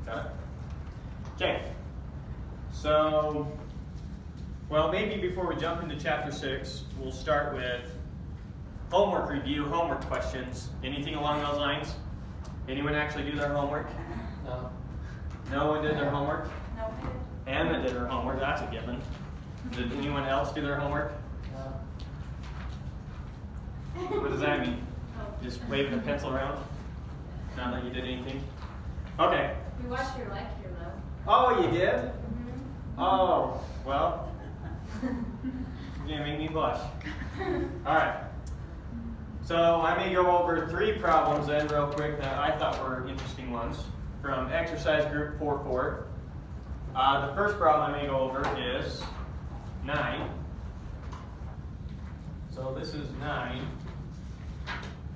Got it? Okay. So, well, maybe before we jump into chapter 6, we'll start with homework review, homework questions. Anything along those lines? Anyone actually do their homework? No. No one did their homework? No. Anna did her homework, that's a given. Did anyone else do their homework? No. What does that mean? Just waving a pencil around? Not that you did anything? Okay. We watched your lecture, though. Oh, you did? Mm-hmm. Oh, well, you're gonna make me blush. All right. So I may go over 3 problems then real quick that I thought were interesting ones from exercise group 4.4. The first problem I may go over is 9. So this is 9.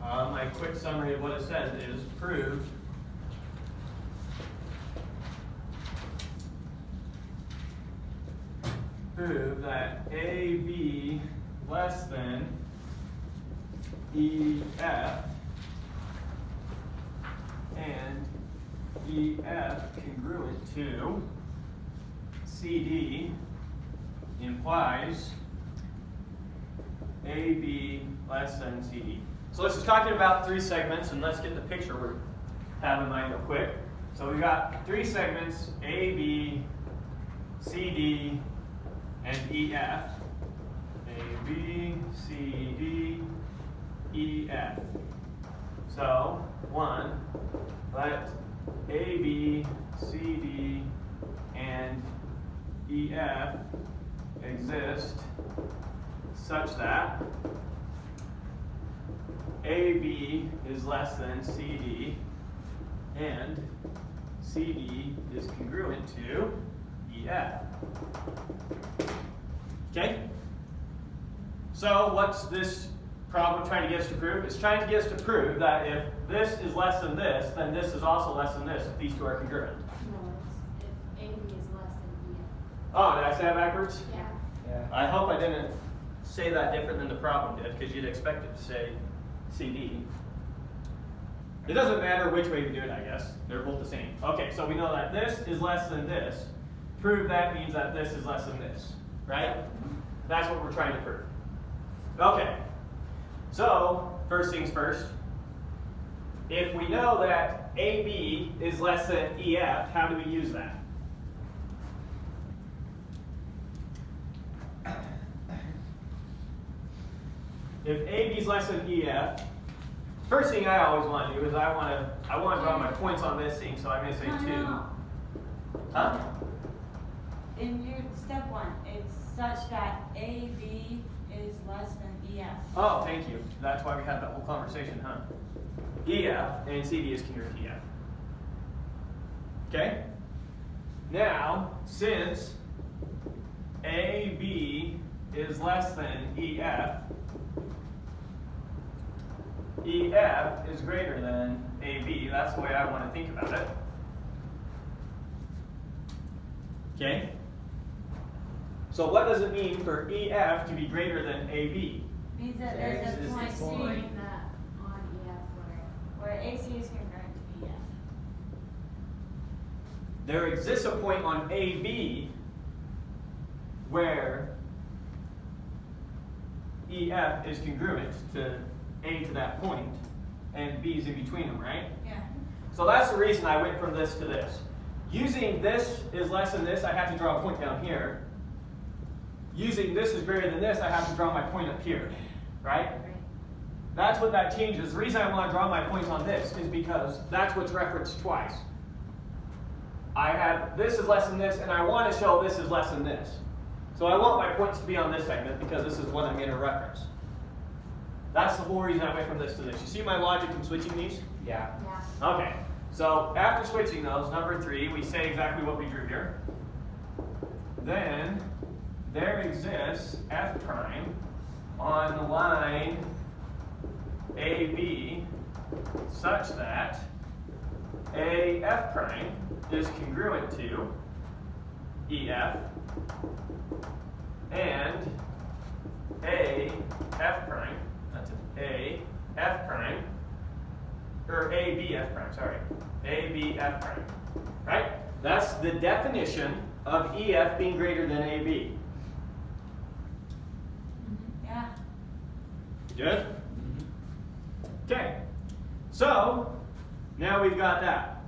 My quick summary of what it says is prove that AB less than EF and EF congruent to CD implies AB less than CD. So let's just talking about 3 segments, and let's get the picture we have in mind real quick. So we've got 3 segments, A, B, C, D, and EF. A, B, C, D, EF. So, 1, let A, B, C, D, and EF exist such that AB is less than CD and CD is congruent to EF. Okay? So what's this problem trying to get us to prove? It's trying to get us to prove that if this is less than this, then this is also less than this if these 2 are congruent. No, it's if AB is less than EF. Oh, did I say that backwards? Yeah. Yeah. I hope I didn't say that different than the problem did, because you'd expect it to say CD. It doesn't matter which way we do it, I guess. They're both the same. Okay, so we know that this is less than this. Prove that means that this is less than this, right? That's what we're trying to prove. Okay, so first things first. If we know that AB is less than EF, how do we use that? If AB is less than EF, first thing I always want to do is I want to draw my points on this thing, so I'm going to say 2. No. Huh? In your step 1, it's such that AB is less than EF. Oh, thank you. That's why we had that whole conversation, huh? EF and CD is congruent to EF. Okay? Now, since AB is less than EF, EF is greater than AB. That's the way I want to think about it. Okay? So what does it mean for EF to be greater than AB? Means that there's a There's point this C point. that on EF where AC is congruent to EF. There exists a point on AB where EF is congruent to A to that point, and B is in between them, right? Yeah. So that's the reason I went from this to this. Using this is less than this, I have to draw a point down here. Using this is greater than this, I have to draw my point up here, right? That's what that changes. The reason I want to draw my points on this is because that's what's referenced twice. I have this is less than this, and I want to show this is less than this. So I want my points to be on this segment because this is what I'm going to reference. That's the whole reason I went from this to this. You see my logic in switching these? Yeah. Yeah. Okay. So after switching those, number 3, we say exactly what we drew here. Then there exists f prime on the line AB such that AF prime is congruent to EF and AF prime, that's it, AF prime, or ABF prime, sorry, ABF prime, right? That's the definition of EF being greater than AB. Yeah. Good? Okay. So, now we've got that.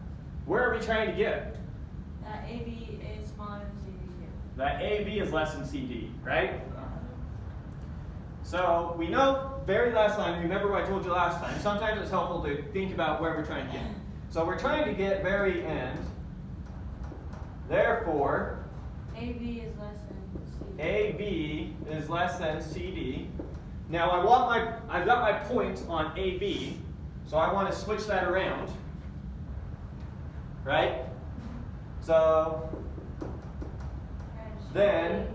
Where are we trying to get? That AB is smaller than CD here. That AB is less than CD, right? So, we know, very last line, remember what I told you last time, sometimes it's helpful to think about where we're trying to get. So we're trying to get very end. Therefore, AB is less than CD. AB is less than CD. Now I've got my point on AB, so I want to switch that around. Right? So then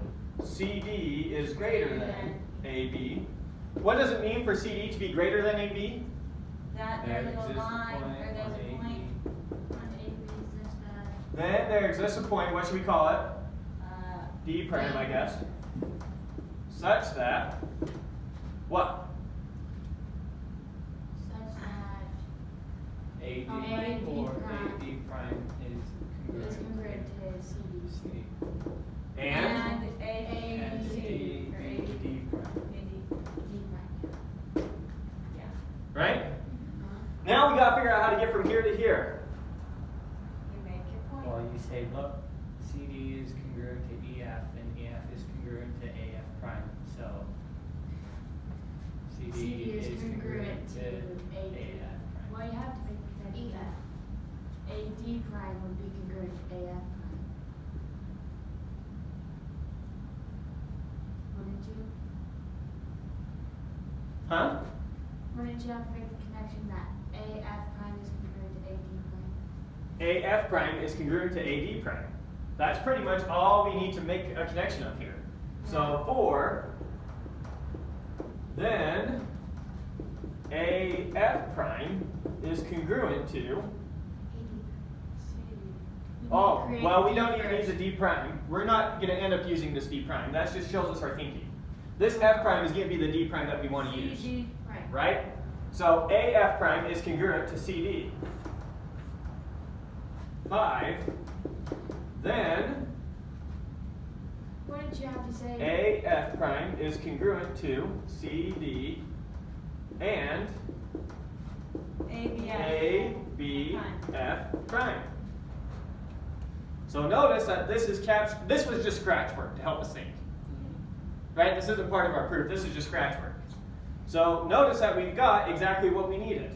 CD is greater than AB. What does it mean for CD to be greater than AB? That There there's a exists a line, point or there's on a AB. point. On AB such that Then there exists a point, what should we call it? D prime, I D. guess. Such that, what? such that AD AD or prime AD prime is is congruent congruent to CD. to CD. And? A, And C, AD or AD. D prime. D prime. Yeah. Right? Uh-huh. Now we got to figure out how to get from here to here. You make your point. Well, you say, look, CD is congruent to EF, and EF is congruent to AF prime. So CD is congruent to AD. AF prime. Well, you have to make the connection that AD prime would be congruent to AF prime. Wouldn't you? Huh? Wouldn't you have to make the connection that AF prime is congruent to AD prime? AF prime is congruent to AD prime. That's pretty much all we need to make a connection of here. So for, then AF prime is congruent to, oh, well, we don't even need the D prime. We're not going to end up using this D prime. That just shows us our thinking. This F prime is going to be the D prime that we want to use. CD. Right. Right? So AF prime is congruent to CD. 5. Then Wouldn't you have to say AF prime is congruent to CD and ABF prime. So notice that this is this was just scratch work to help us think. Right? This isn't part of our proof. This is just scratch work. So notice that we've got exactly what we needed.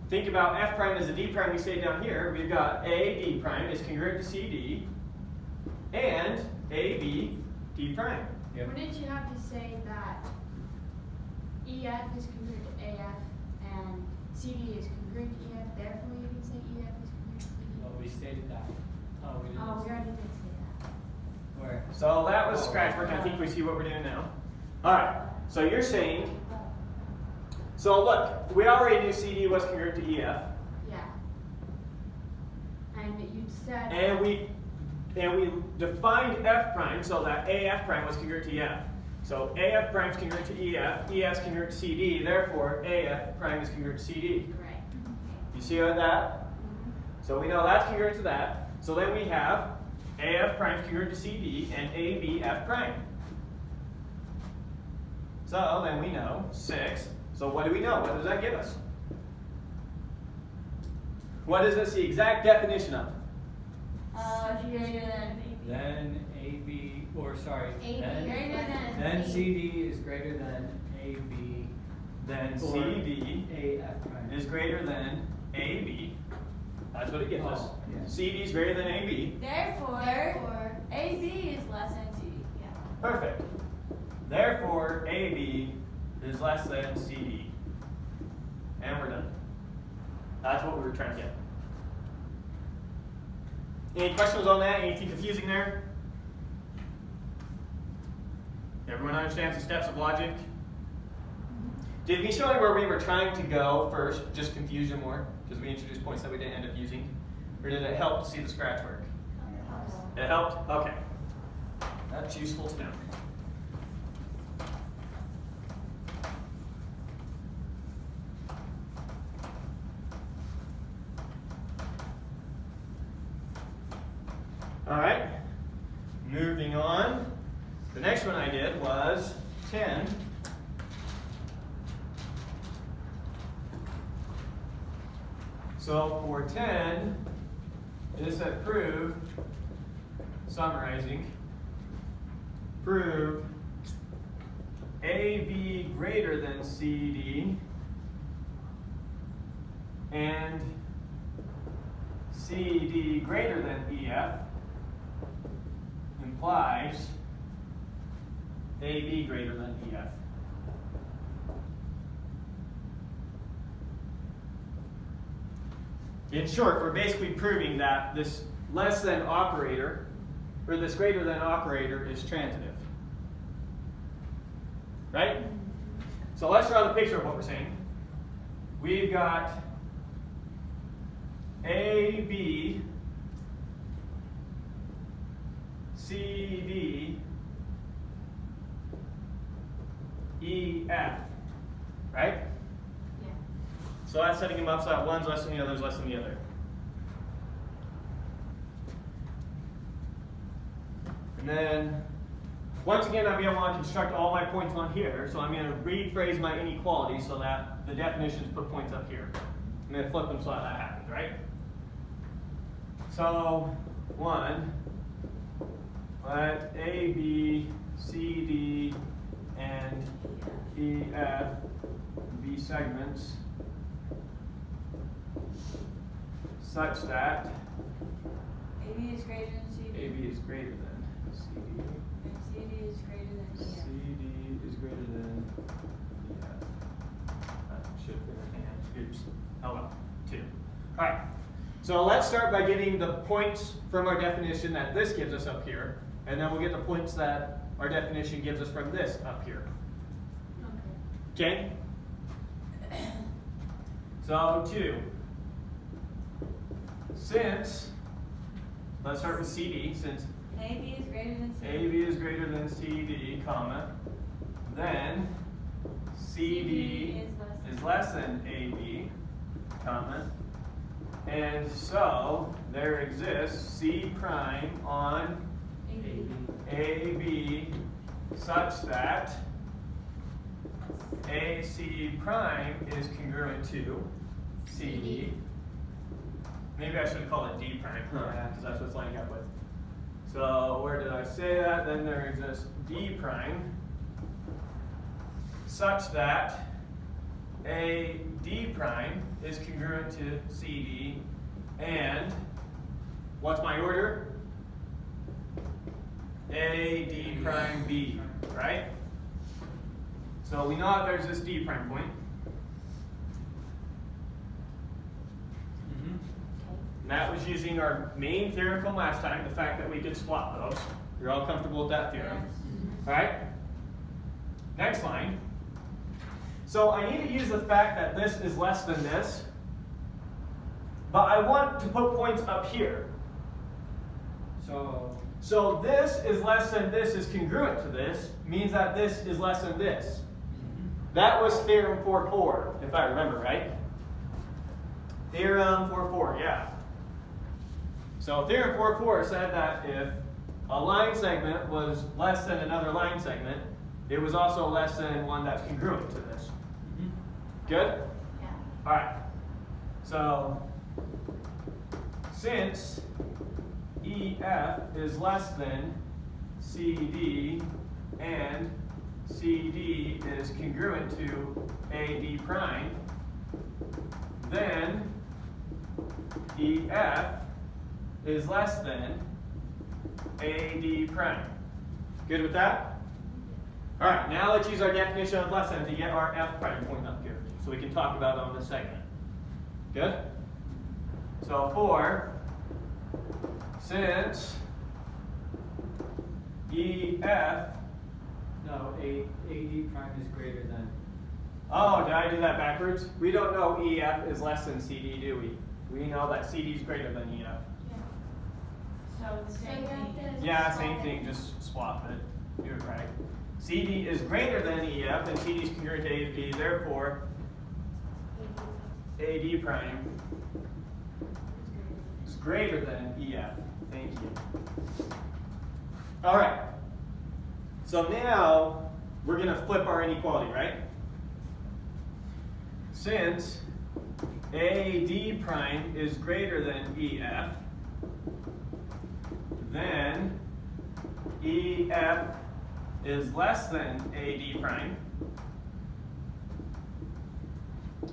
Think about F prime as a D prime we say down here. We've got AD prime is congruent to CD and AB D prime. Yep. Wouldn't you have to say that EF is congruent to AF and CD is congruent to EF, therefore you can say EF is congruent to CD? Well, we stated that. Oh, we didn't. Oh, we already did say that. Where? So that was scratch work. I think we see what we're doing now. All right. So you're saying, so look, we already knew CD was congruent to EF. Yeah. And you said And we defined F prime so that AF prime was congruent to EF. So AF prime is congruent to EF, EF is congruent to CD, therefore AF prime is congruent to CD. right. You see that? So we know that's congruent to that. So then we have AF prime is congruent to CD and ABF prime. So then we know 6. So what do we know? What does that give us? What is this the exact definition of? Greater than Then AB, or sorry, AB then, greater than then CD. CD is greater than AB. Then or CD AF prime. is greater than AB. That's what it gives us. Oh, yeah. CD is greater than AB. Therefore, AB is less than CD. Yeah. Perfect. Therefore, AB is less than CD. And we're done. That's what we were trying to get. Any questions on that? Anything confusing there? Everyone understands the steps of logic? Did we show you where we were trying to go first, just confuse you more? Because we introduced points that we didn't end up using? Or did it help to see the scratch work? It helped? Okay. That's useful to know. All right, moving on. The next one I did was 10. So for 10, it said prove, summarizing, prove AB greater than CD and CD greater than EF implies AB greater than EF. In short, we're basically proving that this less than operator, or this greater than operator, is transitive. Right? So let's draw the picture of what we're saying. We've got AB, CD, EF, right? Yeah. So that's setting them up so that one's less than the other is less than the other. And then, once again, I'm going to want to construct all my points on here. So I'm going to rephrase my inequality so that the definitions put points up here. I'm going to flip them so that happens, right? So, 1, let A, B, C, D, and E, F be segments such that AB is greater than CD. AB is greater than CD. And CD is greater than EF. CD is greater than EF. That should have been a hand. Oops. Oh well. 2. All right. So let's start by getting the points from our definition that this gives us up here, and then we'll get the points that our definition gives us from this up here. Okay. Okay? So 2. Since, let's start with CD, since AB is greater than CD. AB is greater than CD, comma, then CD is less than AB, comma, and so there exists C prime on AB such that AC prime is congruent to CD. Maybe I should have called it D prime, because that's what it's lining up with. So where did I say that? Then there exists D prime such that A D prime is congruent to CD, and what's my order? A D prime B, right? So we know that there's this D prime point. And that was using our main theorem from last time, the fact that we could swap those. You're all comfortable with that theorem? All right? Next line. So I need to use the fact that this is less than this, but I want to put points up here. So this is less than this is congruent to this, means that this is less than this. That was Theorem 4.4, if I remember right. Theorem 4.4, yeah. So Theorem 4.4 said that if a line segment was less than another line segment, it was also less than one that's congruent to this. Good? Yeah. All right. So since EF is less than CD and CD is congruent to AD prime, then EF is less than AD prime. Good with that? All right, now let's use our definition of less than to get our F prime point up here, so we can talk about it on this segment. Good? So since EF, No, AD prime is greater than. oh, did I do that backwards? We don't know EF is less than CD, do we? We know that CD is greater than EF. So the same thing. Yeah, same thing, just swap it. Do it right. CD is greater than EF, and CD is congruent to AD, therefore AD prime is greater than EF. Thank you. All right. So now we're going to flip our inequality, right? Since AD prime is greater than EF, then EF is less than AD prime.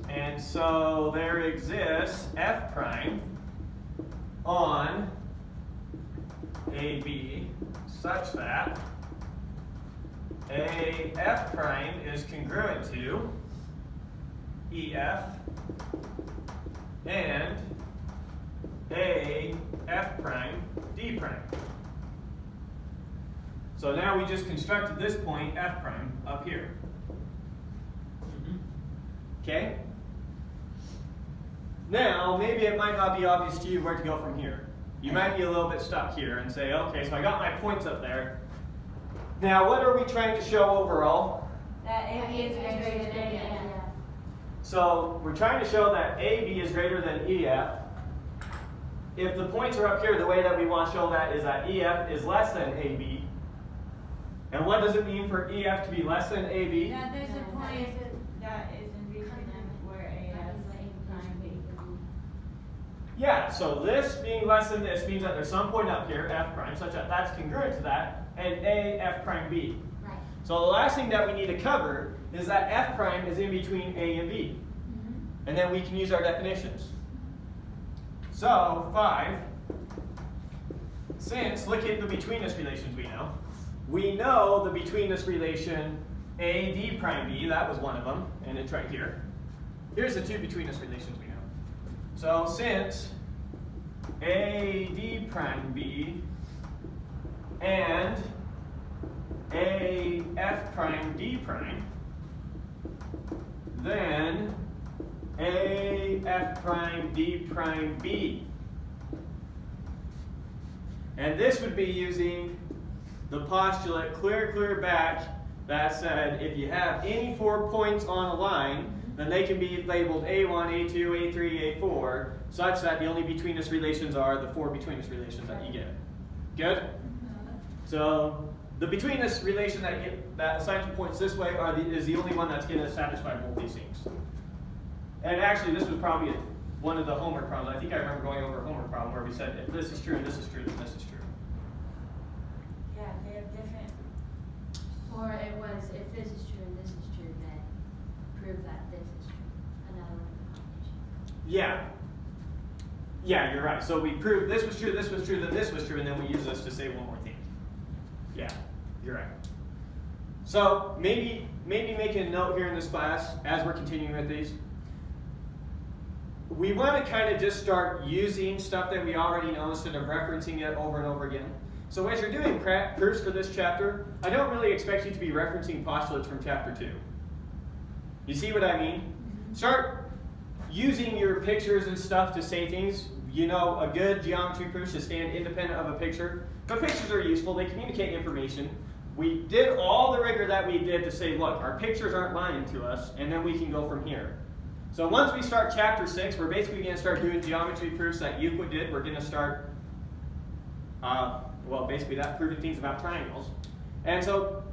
And so there exists F prime on AB such that AF prime is congruent to EF and AF prime D prime. So now we just constructed this point F prime up here. Okay? Now, maybe it might not be obvious to you where to go from here. You might be a little bit stuck here and say, okay, so I got my points up there. Now, what are we trying to show overall? That AB is greater than EF. So, we're trying to show that AB is greater than EF. If the points are up here, the way that we want to show that is that EF is less than AB. And what does it mean for EF to be less than AB? That there's a point that is in between them where AF prime B. Yeah, so this being less than this means that there's some point up here, F prime, such that that's congruent to that, and AF prime B. Right. So the last thing that we need to cover is that F prime is in between A and B. And then we can use our definitions. So, 5, since, look at the betweenness relations we know. We know the betweenness relation AD prime B, that was one of them, and it's right here. Here's the two betweenness relations we know. So, since AD prime B and AF prime D prime, then AF prime D prime B. And this would be using the postulate clear back that said if you have any 4 points on a line, then they can be labeled A1, A2, A3, A4, such that the only betweenness relations are the 4 betweenness relations that you get. Good? So the betweenness relation that assigns you points this way is the only one that's going to satisfy both these things. And actually, this was probably one of the homework problems. I think I remember going over a homework problem where we said if this is true and this is true, then this is true. Yeah, they have different. Or it was, if this is true and this is true, then prove that this is true. Another one of the combinations. Yeah. Yeah, you're right. So we proved this was true, then this was true, and then we use this to say one more thing. Yeah, you're right. So maybe make a note here in this class as we're continuing with these. We want to kind of just start using stuff that we already know instead of referencing it over and over again. So as you're doing proofs for this chapter, I don't really expect you to be referencing postulates from chapter 2. You see what I mean? Start using your pictures and stuff to say things. You know, a good geometry proof should stand independent of a picture. But pictures are useful. They communicate information. We did all the rigor that we did to say, look, our pictures aren't lying to us, and then we can go from here. So once we start chapter 6, we're basically going to start doing geometry proofs that Euclid did. We're going to start, basically that proving things about triangles. And so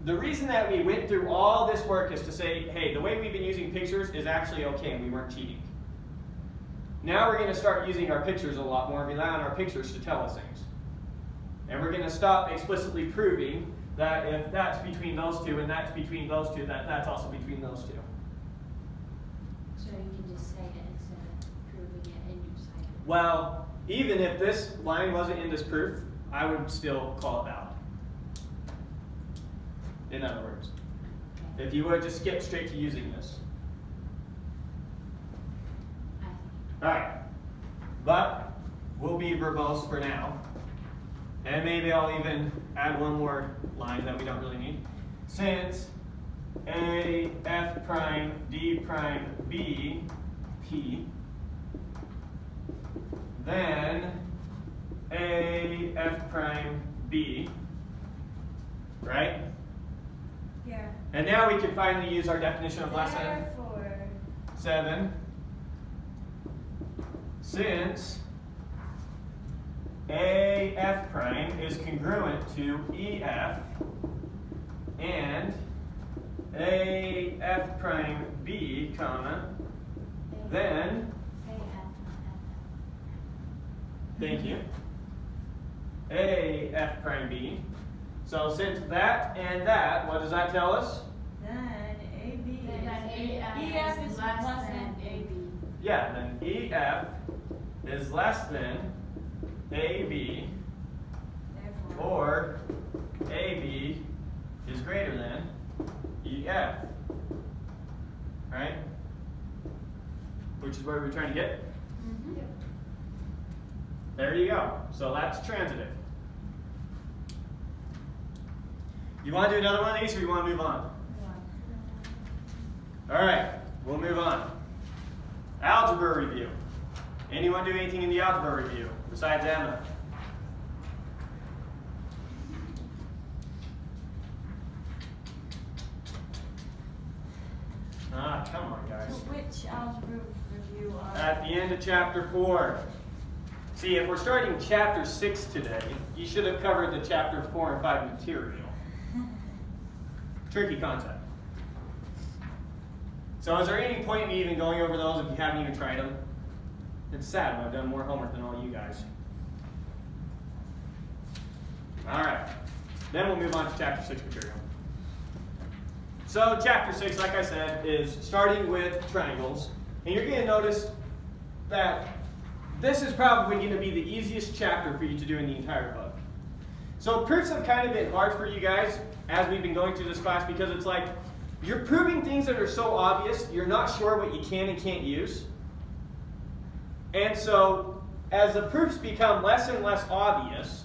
the reason that we went through all this work is to say, hey, the way we've been using pictures is actually okay, and we weren't cheating. Now we're going to start using our pictures a lot more and rely on our pictures to tell us things. And we're going to stop explicitly proving that if that's between those two and that's between those two, that's also between those two. So you can just say it instead of proving it in your side. Well, even if this line wasn't in this proof, I would still call it valid. In other words, if you would just skip straight to using this. All right, but we'll be verbose for now. And maybe I'll even add one more line that we don't really need. Since AF prime D prime B P, then AF prime B, right? Yeah. And now we can finally use our definition of lesson Therefore, 7. Since AF prime is congruent to EF, and AF prime B, comma, then, thank you, AF prime B. So since that and that, what does that tell us? Then AB Then EF is less than AB. Yeah, then EF is less than AB, Therefore, or AB is greater than EF. Right? Which is where we're trying to get. There you go. So that's transitive. You want to do another one of these, or you want to move on? All right, we'll move on. Algebra review. Anyone do anything in the algebra review besides Emma? Ah, come on, guys. which algebra review are? At the end of chapter 4. See, if we're starting chapter 6 today, you should have covered the chapter 4 and 5 material. Tricky concept. So is there any point in me even going over those if you haven't even tried them? It's sad, but I've done more homework than all you guys. All right. Then we'll move on to chapter 6 material. So chapter 6, like I said, is starting with triangles. And you're going to notice that this is probably going to be the easiest chapter for you to do in the entire book. So proofs have kind of been hard for you guys as we've been going through this class, because it's like you're proving things that are so obvious, you're not sure what you can and can't use. And so as the proofs become less and less obvious,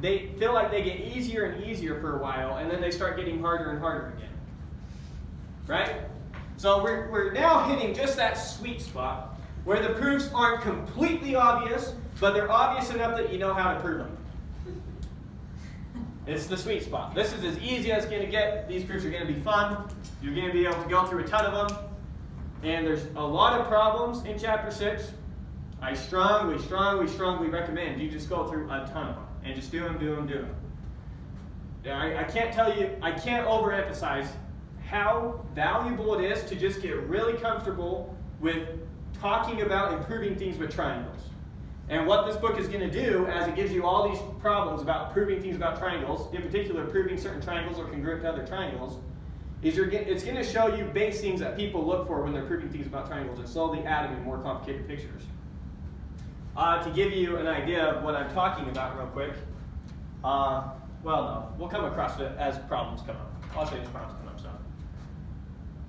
they feel like they get easier and easier for a while, and then they start getting harder and harder again. Right? So we're now hitting just that sweet spot where the proofs aren't completely obvious, but they're obvious enough that you know how to prove them. It's the sweet spot. This is as easy as it's going to get. These proofs are going to be fun. You're going to be able to go through a ton of them. And there's a lot of problems in chapter 6. I strongly, strongly, strongly recommend you just go through a ton of them. And just do them, do them, do them. I can't tell you, I can't overemphasize how valuable it is to just get really comfortable with talking about and proving things with triangles. And what this book is going to do, as it gives you all these problems about proving things about triangles, in particular proving certain triangles are congruent to other triangles, is it's going to show you base things that people look for when they're proving things about triangles and slowly add them in more complicated pictures. To give you an idea of what I'm talking about real quick, well, no, we'll come across it as problems come up. I'll show you as problems come up.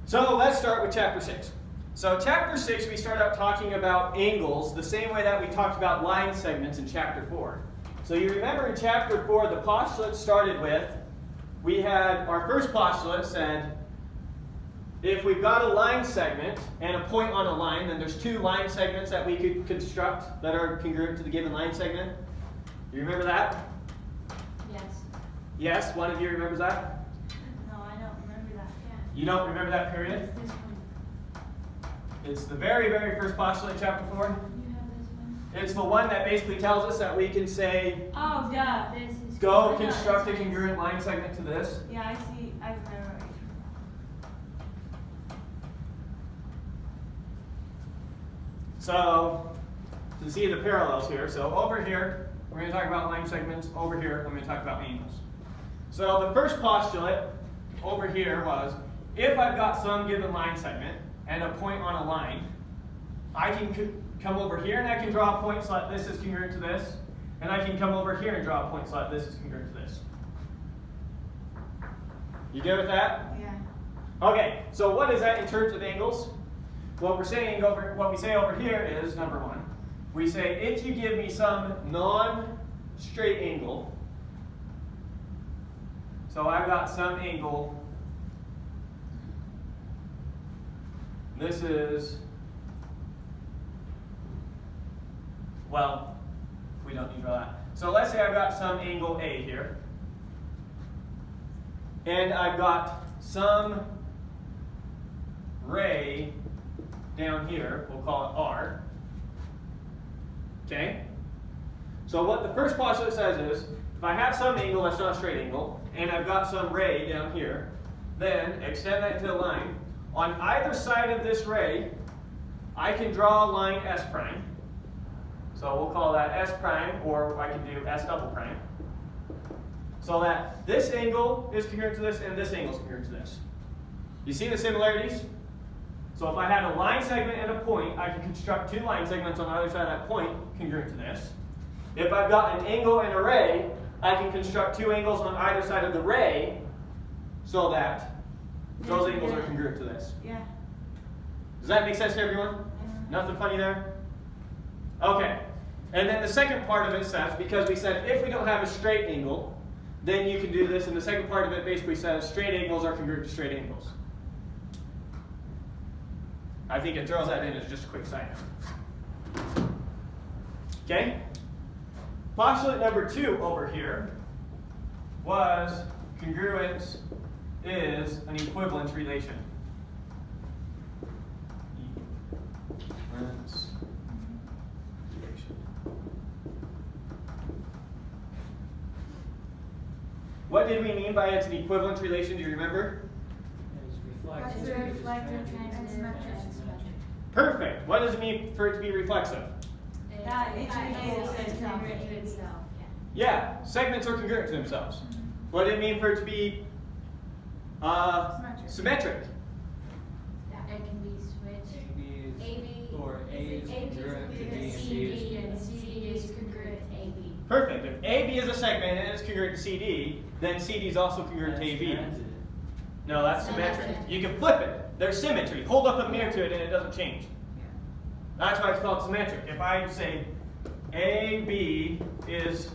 So let's start with chapter 6. So chapter 6, we start out talking about angles the same way that we talked about line segments in chapter 4. So you remember in chapter 4, the postulate started with, we had our first postulate said, if we've got a line segment and a point on a line, then there's two line segments that we could construct that are congruent to the given line segment. You remember that? Yes. Yes, one of you remembers that? No, I don't remember that. You don't remember that period? This one. It's the very, very first postulate in chapter 4. You have this one? It's the one that basically tells us that we can say, Oh, duh. This is go congruent. construct a congruent line segment to this. Yeah, I see. I remember. So, to see the parallels here, so over here, we're going to talk about line segments. Over here, I'm going to talk about angles. So the first postulate over here was, if I've got some given line segment and a point on a line, I can come over here and I can draw a point so that this is congruent to this, and I can come over here and draw a point so that this is congruent to this. You good with that? Yeah. Okay, so what is that in terms of angles? What we say over here is, number one, we say if you give me some non-straight angle, so I've got some angle, this is, well, we don't need to draw that. So let's say I've got some angle A here, and I've got some ray down here, we'll call it R. Okay? So what the first postulate says is, if I have some angle that's not a straight angle, and I've got some ray down here, then extend that to a line. On either side of this ray, I can draw a line S prime. So we'll call that S prime, or I can do S double prime. So that this angle is congruent to this, and this angle is congruent to this. You see the similarities? So if I had a line segment and a point, I can construct two line segments on either side of that point congruent to this. If I've got an angle and a ray, I can construct two angles on either side of the ray so that those angles are congruent to this. Yeah. Does that make sense to everyone? Nothing funny there? Okay. And then the second part of it says, because we said if we don't have a straight angle, then you can do this. And the second part of it basically says straight angles are congruent to straight angles. I think it throws that in as just a quick side note. Okay? Postulate number 2 over here was congruence is an equivalence relation. Equivalence relation. What did we mean by it's an equivalence relation? Do you remember? It's reflective. It's reflective, transitive, and symmetric. Perfect. What does it mean for it to be reflexive? That each That angle is is itself, congruent to itself, Yeah, segments are congruent to themselves. What did it mean for it to be symmetric? yeah. It can be switched. AB is, AB or A is congruent to B and B is CD, and CD is congruent to AB. Perfect. If AB is a segment and it's congruent to CD, then CD is also congruent to AB. transitive. No, that's symmetric. You can flip it. There's symmetry. Hold up a mirror to it and it doesn't change. That's why it's called symmetric. If I say AB is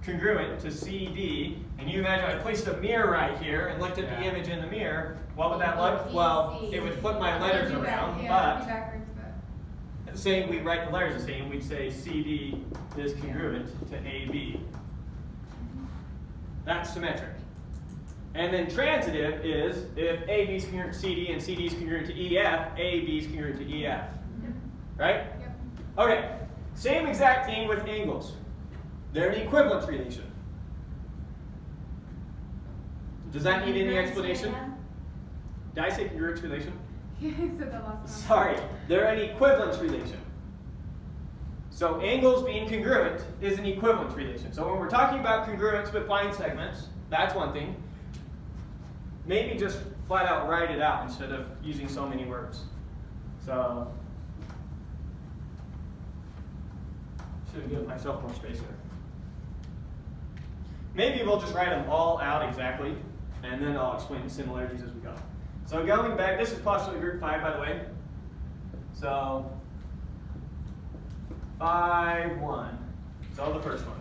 congruent to CD, and you imagine I placed a mirror right here and looked at the image in the mirror, what would that look? Well, it would flip my letters around, but say we write the letters the same, we'd say CD is congruent to AB. That's symmetric. And then transitive is if AB is congruent to CD and CD is congruent to EF, AB is congruent to EF. Right? Yep. Okay. Same exact thing with angles. They're an equivalence relation. Does that need any explanation? Did I say congruence relation? Sorry. They're an equivalence relation. So angles being congruent is an equivalence relation. So when we're talking about congruence with line segments, that's one thing. Maybe just flat out write it out instead of using so many words. So should have given myself more space there. Maybe we'll just write them all out exactly, and then I'll explain the similarities as we go. So going back, this is postulate group 5, by the way. So 5-1. So the first one.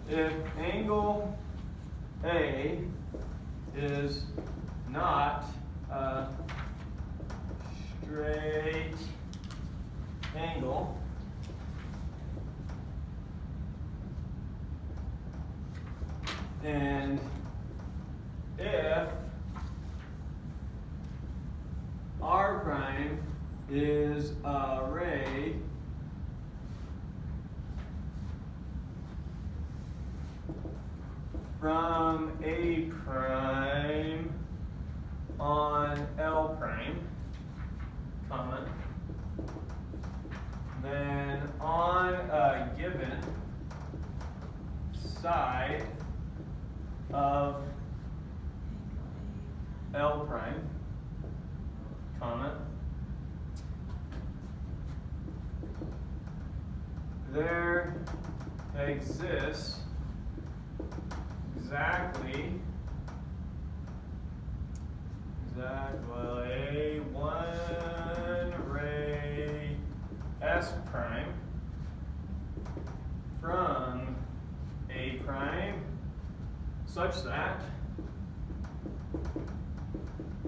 If angle A is not a straight angle, and if R prime is a ray from A prime on L prime, comma, then on a given side of L prime, comma, there exists exactly a one ray S prime from A prime such that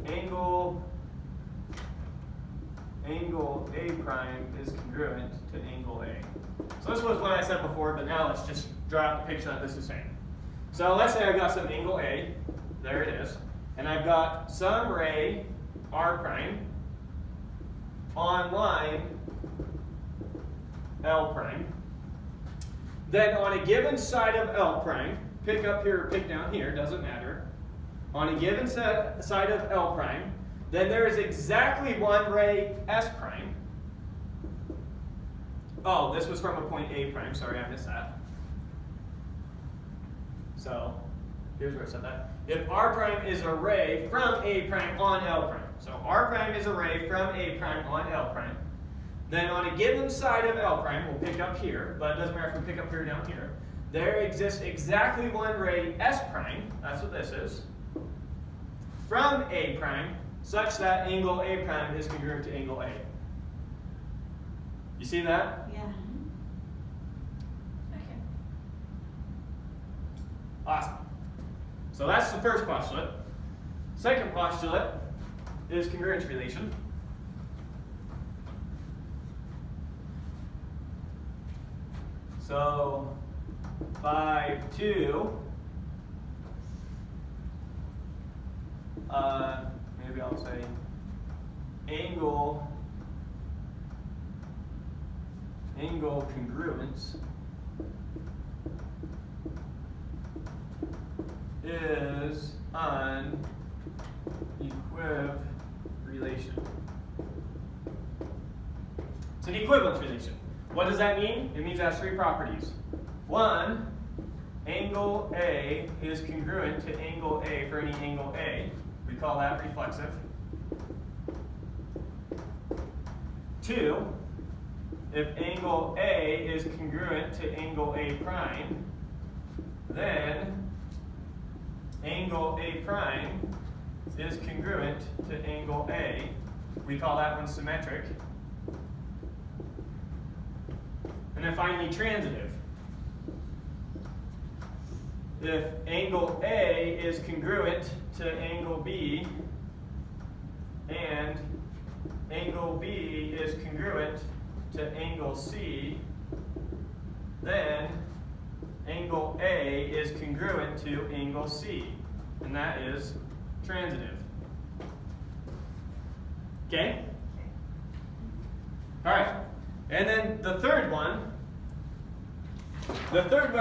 angle A prime is congruent to angle A. So this was what I said before, but now let's just draw out the picture that this is saying. So let's say I've got some angle A, there it is, and I've got some ray R prime on line L prime. Then on a given side of L prime, pick up here or pick down here, doesn't matter. On a given side of L prime, then there is exactly one ray S prime. Oh, this was from a point A prime, sorry I missed that. So here's where I said that. If R prime is a ray from A prime on L prime, so R prime is a ray from A prime on L prime, then on a given side of L prime, we'll pick up here, but it doesn't matter if we pick up here or down here, there exists exactly one ray S prime, that's what this is, from A prime, such that angle A prime is congruent to angle A. You see that? Yeah. Okay. Awesome. So that's the first postulate. Second postulate is congruence relation. So 5.2, maybe I'll say angle congruence is an equivalence relation. It's an equivalence relation. What does that mean? It means it has three properties. One, angle A is congruent to angle A for any angle A. We call that reflexive. Two, if angle A is congruent to angle A prime, then angle A prime is congruent to angle A. We call that one symmetric. And then finally, transitive. If angle A is congruent to angle B, and angle B is congruent to angle C, then angle A is congruent to angle C, and that is transitive. Okay? All right. And then the third one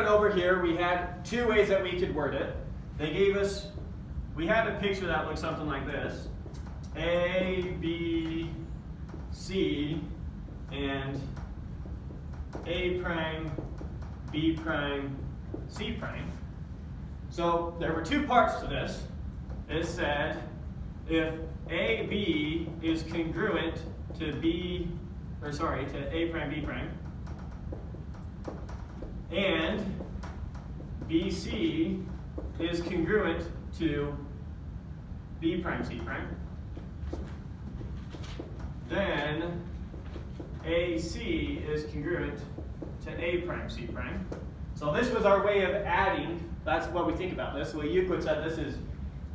over here, we had two ways that we could word it. They gave us, we had a picture that looked something like this. A, B, C, and A prime, B prime, C prime. So there were two parts to this. It said if AB is congruent to to A prime, B prime, and BC is congruent to B prime, C prime, then AC is congruent to A prime, C prime. So this was our way of adding. That's what we think about this. Well, Euclid said this is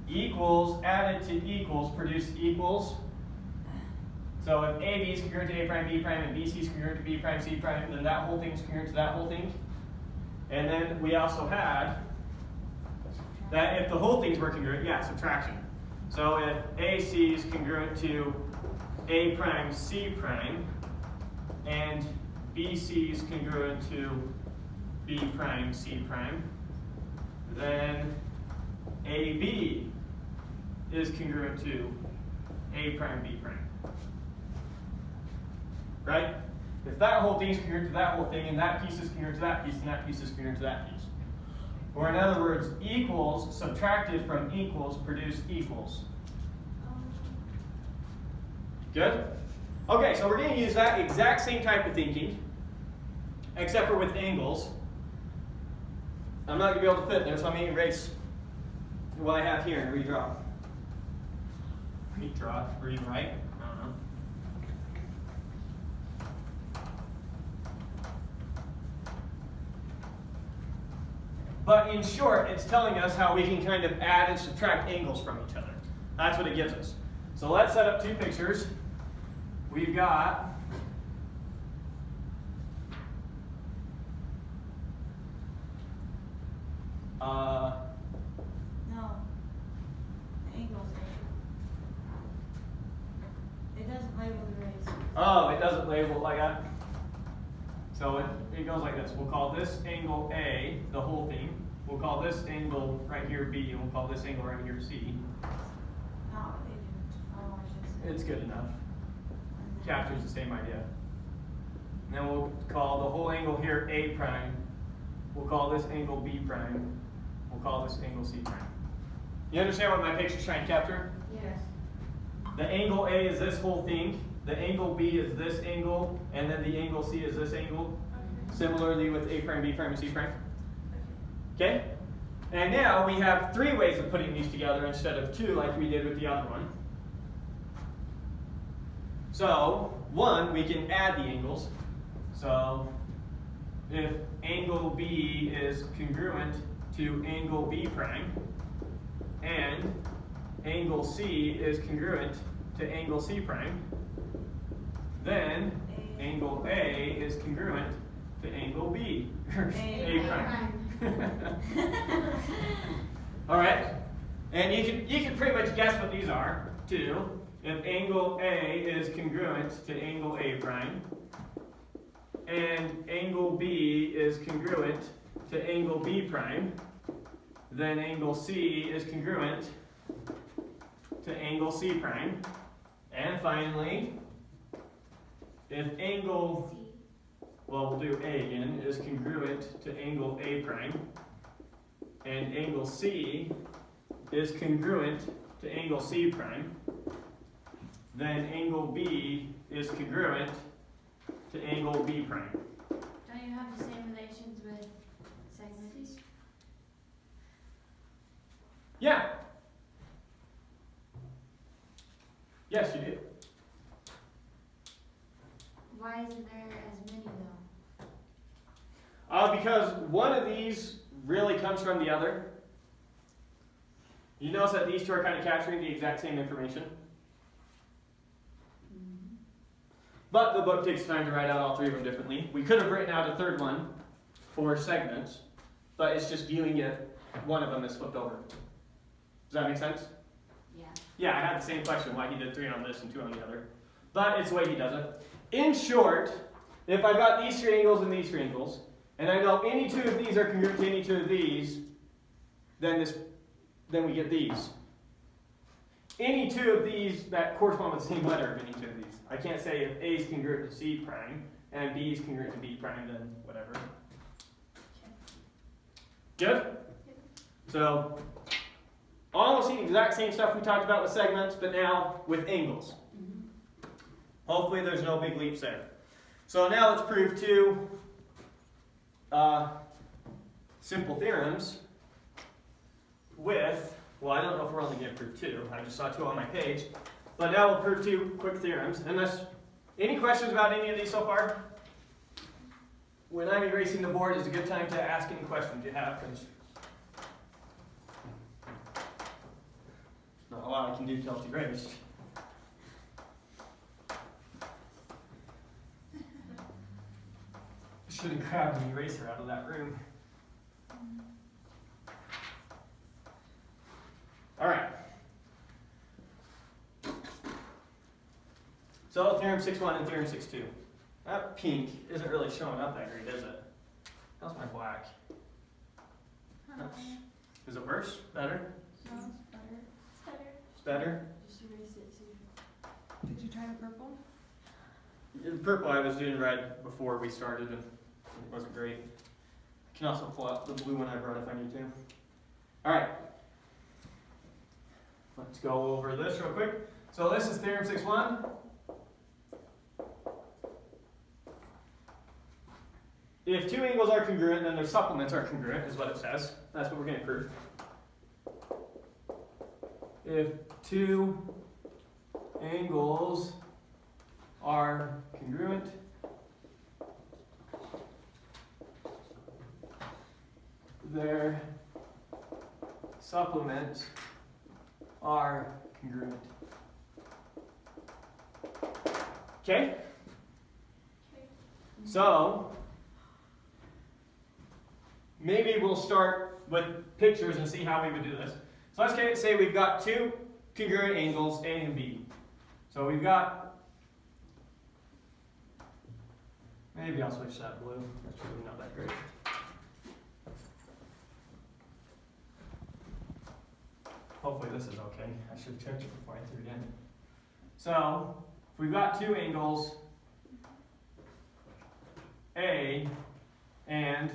equals added to equals produce equals. So if AB is congruent to A prime, B prime, and BC is congruent to B prime, C prime, then that whole thing is congruent to that whole thing. And then we also had that if the whole things were congruent, yeah, subtraction. So if AC is congruent to A prime, C prime, and BC is congruent to B prime, C prime, then AB is congruent to A prime, B prime. Right? If that whole thing is congruent to that whole thing, and that piece is congruent to that piece, and that piece is congruent to that piece. Or in other words, equals subtracted from equals produce equals. Good? Okay, so we're going to use that exact same type of thinking, except for with angles. I'm not going to be able to fit there, so I'm going to erase what I have here and redraw. Redraw, rewrite, I don't know. But in short, it's telling us how we can kind of add and subtract angles from each other. That's what it gives us. So let's set up two pictures. We've got No. The angles. It doesn't label the rays. oh, it doesn't label like that. So it goes like this. We'll call this angle A, the whole thing. We'll call this angle right here B, and we'll call this angle right here C. Not what they do. Oh, I should say. It's good enough. Captures the same idea. And then we'll call the whole angle here A prime. We'll call this angle B prime. We'll call this angle C prime. You understand what my picture's trying to capture? Yes. The angle A is this whole thing. The angle B is this angle, and then the angle C is this angle. Okay. Similarly with A prime, B prime, and C prime. Okay? And now we have 3 ways of putting these together instead of 2 like we did with the other one. So, 1, we can add the angles. So, if angle B is congruent to angle B prime, and angle C is congruent to angle C prime, then angle A is congruent to angle B, or A prime. All right, and you can pretty much guess what these are too. If angle A is congruent to angle A prime, and angle B is congruent to angle B prime, then angle C is congruent to angle C prime. And finally, if angle, well, we'll do A again, is congruent to angle A prime, and angle C is congruent to angle C prime, then angle B is congruent to angle B prime. Don't you have the same relations with segments? Yeah. Yes, you do. Why isn't there as many though? Because one of these really comes from the other. You notice that these 2 are kind of capturing the exact same information. But the book takes time to write out all 3 of them differently. We could have written out a 3rd one for segments, but it's just dealing it, one of them is flipped over. Does that make sense? Yeah. Yeah, I had the same question, why he did 3 on this and 2 on the other. But it's the way he does it. In short, if I've got these 3 angles and these 3 angles, and I know any 2 of these are congruent to any 2 of these, then we get these. Any 2 of these that correspond with the same letter of any 2 of these. I can't say if A is congruent to C prime and B is congruent to B prime, then whatever. Good? So, almost the exact same stuff we talked about with segments, but now with angles. Hopefully there's no big leaps there. So now let's prove 2 simple theorems with, well, I don't know if we're only going to prove 2. I just saw 2 on my page. But now we'll prove 2 quick theorems. Any questions about any of these so far? When I'm erasing the board is a good time to ask any questions you have, because not a lot I can do till it's erased. Should have grabbed an eraser out of that room. All right. So Theorem 6.1 and Theorem 6.2. That pink isn't really showing up that great, is it? How's my black? Is it worse? Better? No, it's better. It's better. It's better? Just erase it too. Did you try the purple? The purple I was doing red before we started and it wasn't great. I can also pull out the blue one I brought if I need to. Alright. Let's go over this real quick. So this is Theorem 6.1. If 2 angles are congruent, then their supplements are congruent, is what it says. That's what we're going to prove. If 2 angles are congruent, their supplements are congruent. Okay? So, maybe we'll start with pictures and see how we would do this. So let's say we've got 2 congruent angles, A and B. So we've got Maybe I'll switch that blue. That's really not that great. Hopefully this is okay. I should have checked it before I threw it in. So, if we've got two angles, A and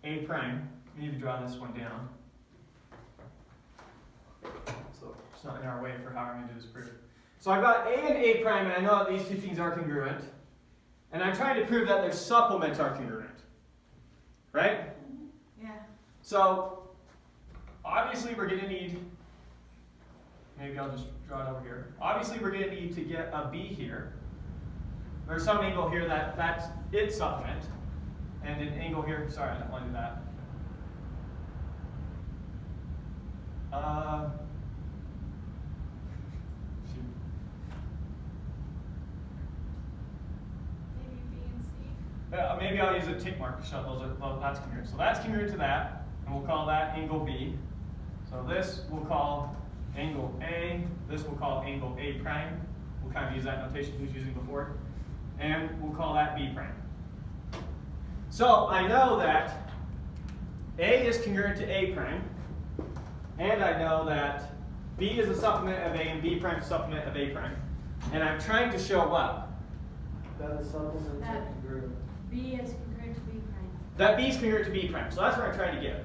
A prime, we need to draw this one down. So it's not in our way for how we're going to do this proof. So I've got A and A prime, and I know that these two things are congruent. And I'm trying to prove that their supplements are congruent. Right? Yeah. So, obviously we're going to need, maybe I'll just draw it over here. Obviously we're going to need to get a B here. There's some angle here that's its supplement. And an angle here, sorry, I don't want to do that. Shoot. Maybe B and C. Maybe I'll use a tick mark to show that's congruent. So that's congruent to that, and we'll call that angle B. So this we'll call angle A. This we'll call angle A prime. We'll kind of use that notation he was using before. And we'll call that B prime. So I know that A is congruent to A prime, and I know that B is a supplement of A and B prime is a supplement of A prime. And I'm trying to show what? That the supplements are congruent. B is congruent to B prime. That B is congruent to B prime. So that's what I'm trying to get.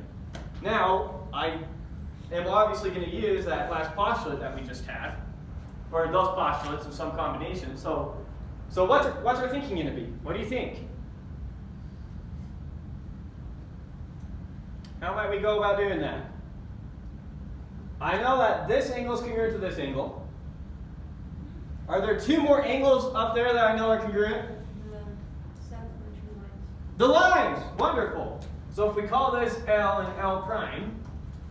Now, I am obviously going to use that last postulate that we just had, or those postulates of some combination. So what's our thinking going to be? What do you think? How might we go about doing that? I know that this angle is congruent to this angle. Are there two more angles up there that I know are congruent? The supplementary lines. The lines! Wonderful! So if we call this L and L prime,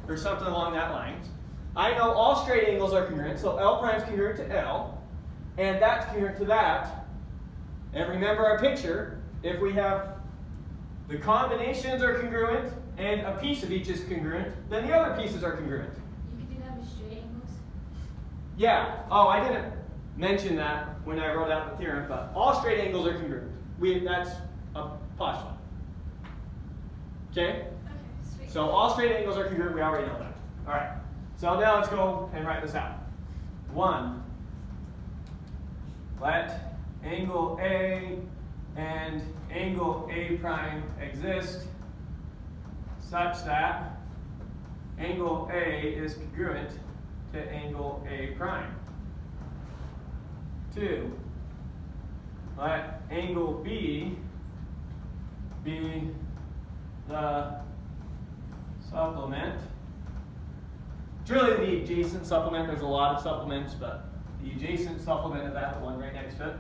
or something along that lines, I know all straight angles are congruent, so L prime is congruent to L, and that's congruent to that. And remember our picture, if we have the combinations are congruent, and a piece of each is congruent, then the other pieces are congruent. You could do that with straight angles. Yeah, oh, I didn't mention that when I wrote out the theorem, but all straight angles are congruent. That's a postulate. Okay? Okay, sweet. So all straight angles are congruent, we already know that. Alright, so now let's go and write this out. 1, let angle A and angle A prime exist such that angle A is congruent to angle A prime. 2, let angle B be the supplement. It's really the adjacent supplement. There's a lot of supplements, but the adjacent supplement of that, the one right next to it.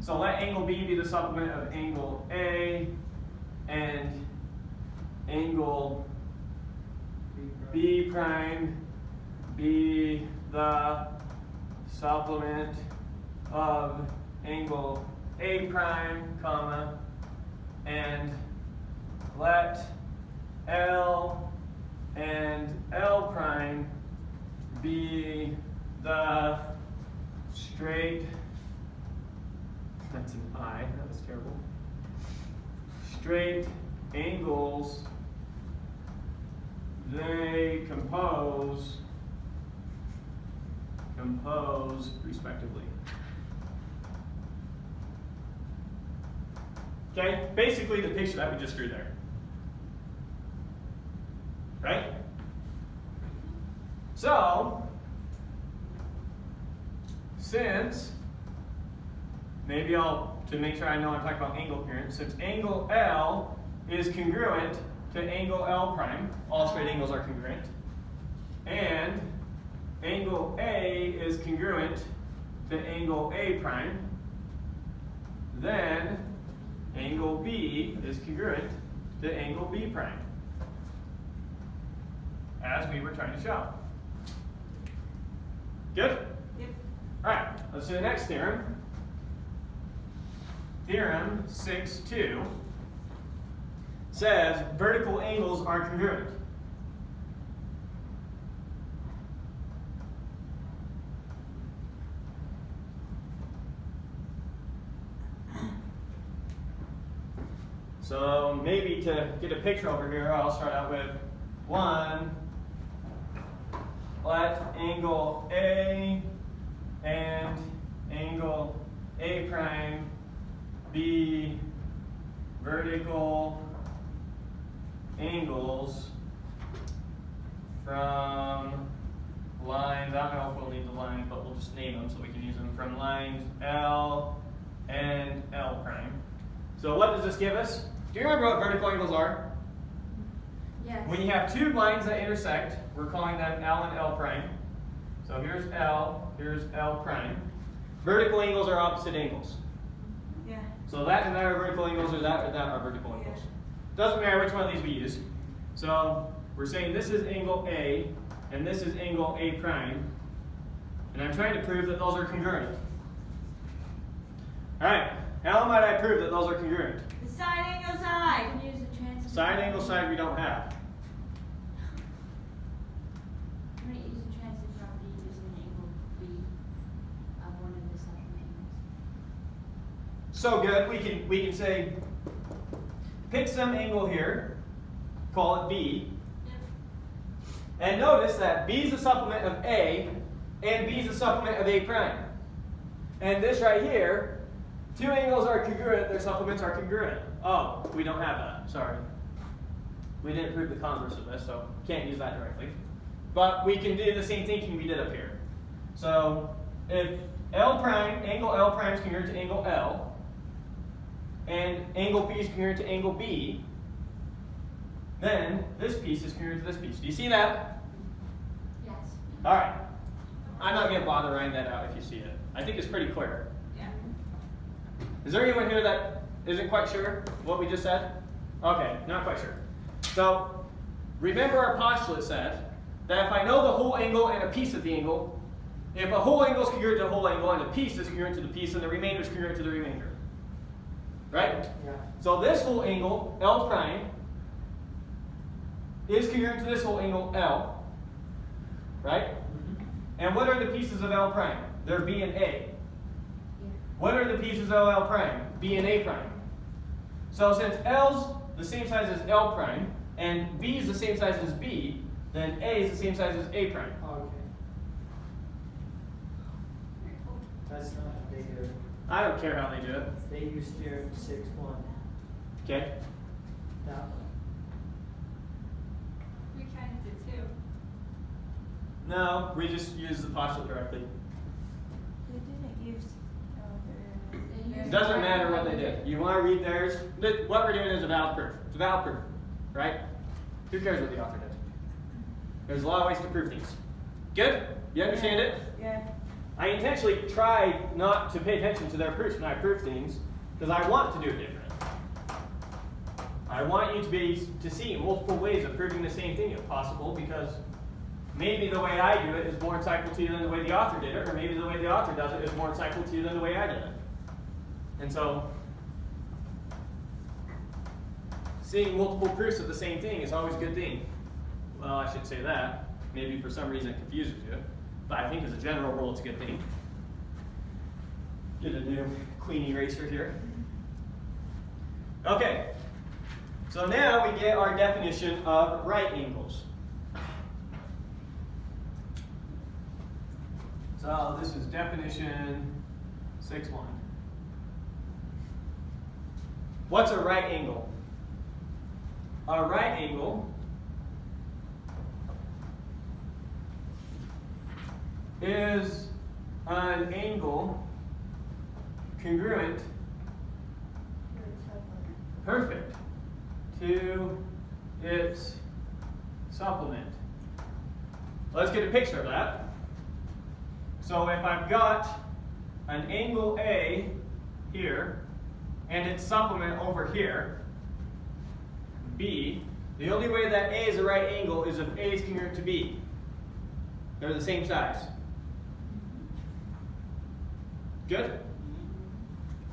So let angle B be the supplement of angle A, and angle B prime be the supplement of angle A prime, comma, and let L and L prime be the straight, that's an I, that was terrible, straight angles they compose respectively. Okay, basically the picture that we just drew there. Right? So, since, maybe to make sure I know I'm talking about angle congruence, since angle L is congruent to angle L prime, all straight angles are congruent, and angle A is congruent to angle A prime, then angle B is congruent to angle B prime, as we were trying to show. Good? Yep. Alright, let's do the next theorem. Theorem 6.2 says vertical angles are congruent. So maybe to get a picture over here, I'll start out with 1, let angle A and angle A prime be vertical angles from lines, I don't know if we'll need the lines, but we'll just name them so we can use them, from lines L and L prime. So what does this give us? Do you remember what vertical angles are? Yes. When you have two lines that intersect, we're calling them L and L prime. So here's L prime. Vertical angles are opposite angles. Yeah. So that and that are vertical angles, or that are vertical angles. Doesn't matter which one of these we use. So we're saying this is angle A, and this is angle A prime. And I'm trying to prove that those are congruent. Alright, how might I prove that those are congruent? The side angle You side. can use the transitive. Side angle side we don't have. I'm going to use the transitive property using angle B of one of the supplement angles. So good, we can say, pick some angle here, call it B, and notice that B is the supplement of A, and B is the supplement of A prime. And this right here, two angles are congruent, their supplements are congruent. Oh, we don't have that, sorry. We didn't prove the converse of this, so can't use that directly. But we can do the same thinking we did up here. So if L prime, angle L prime is congruent to angle L, and angle B is congruent to angle B, then this piece is congruent to this piece. Do you see that? Yes. All right. I'm not going to bother writing that out if you see it. I think it's pretty clear. Yeah. Is there anyone here that isn't quite sure what we just said? Okay, not quite sure. So remember our postulate said that if I know the whole angle and a piece of the angle, if a whole angle is congruent to a whole angle and a piece is congruent to the piece, then the remainder is congruent to the remainder. Right? Yeah. So this whole angle, L prime, is congruent to this whole angle, L. Right? And what are the pieces of L prime? They're B and A. Here. What are the pieces of L prime? B and A prime. So since L's the same size as L prime, and B is the same size as B, then A is the same size as A prime. Okay. That's not how they do it. I don't care how they do it. They use theorem 6.1. Okay? That one. We kind of did too. No, we just use the postulate directly. They didn't use. It doesn't matter what they did. You want to read theirs? What we're doing is a valid proof. It's a valid proof, right? Who cares what the author did? There's a lot of ways to prove things. Good? You understand it? Yeah. I intentionally try not to pay attention to their proofs when I prove things, because I want to do it different. I want you to see multiple ways of proving the same thing if possible, because maybe the way I do it is more insightful to you than the way the author did it, or maybe the way the author does it is more insightful to you than the way I did it. And so, seeing multiple proofs of the same thing is always a good thing. Well, I should say that. Maybe for some reason it confuses you. But I think as a general rule, it's a good thing. Get a new clean eraser here. Okay. So now we get our definition of right angles. So this is definition 6.1. What's a right angle? A right angle is an angle congruent, perfect, to its supplement. Let's get a picture of that. So if I've got an angle A here, and its supplement over here, B, the only way that A is a right angle is if A is congruent to B. They're the same size. Good?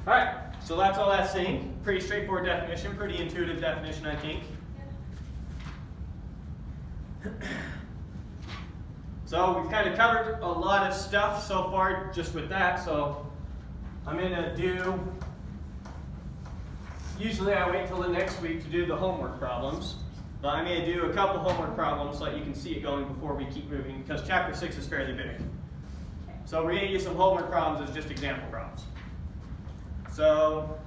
Alright, so that's all that's saying. Pretty straightforward definition, pretty intuitive definition, I think. So we've kind of covered a lot of stuff so far just with that, so I'm going to do usually I wait till the next week to do the homework problems. But I may do a couple homework problems so that you can see it going before we keep moving, because chapter 6 is fairly big. So we're going to use some homework problems as just example problems. So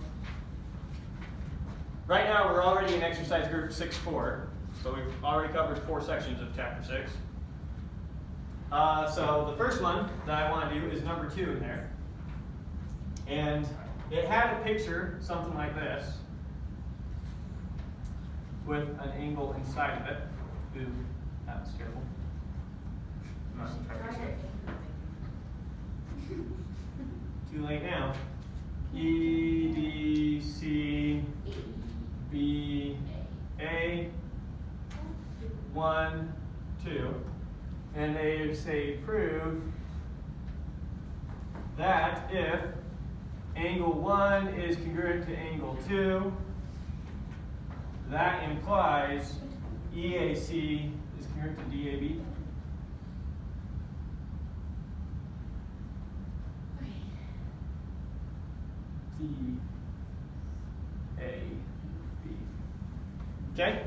right now we're already in exercise group 6-4. So we've already covered 4 sections of chapter 6. So the first one that I want to do is number 2 in there. And it had a picture, something like this, with an angle inside of it. Ooh, that was terrible. I'm not gonna try to fix it. Too late now. E, D, C, B, A, 1, 2. And they say prove that if angle 1 is congruent to angle 2, that implies EAC is congruent to DAB. DAB. Okay?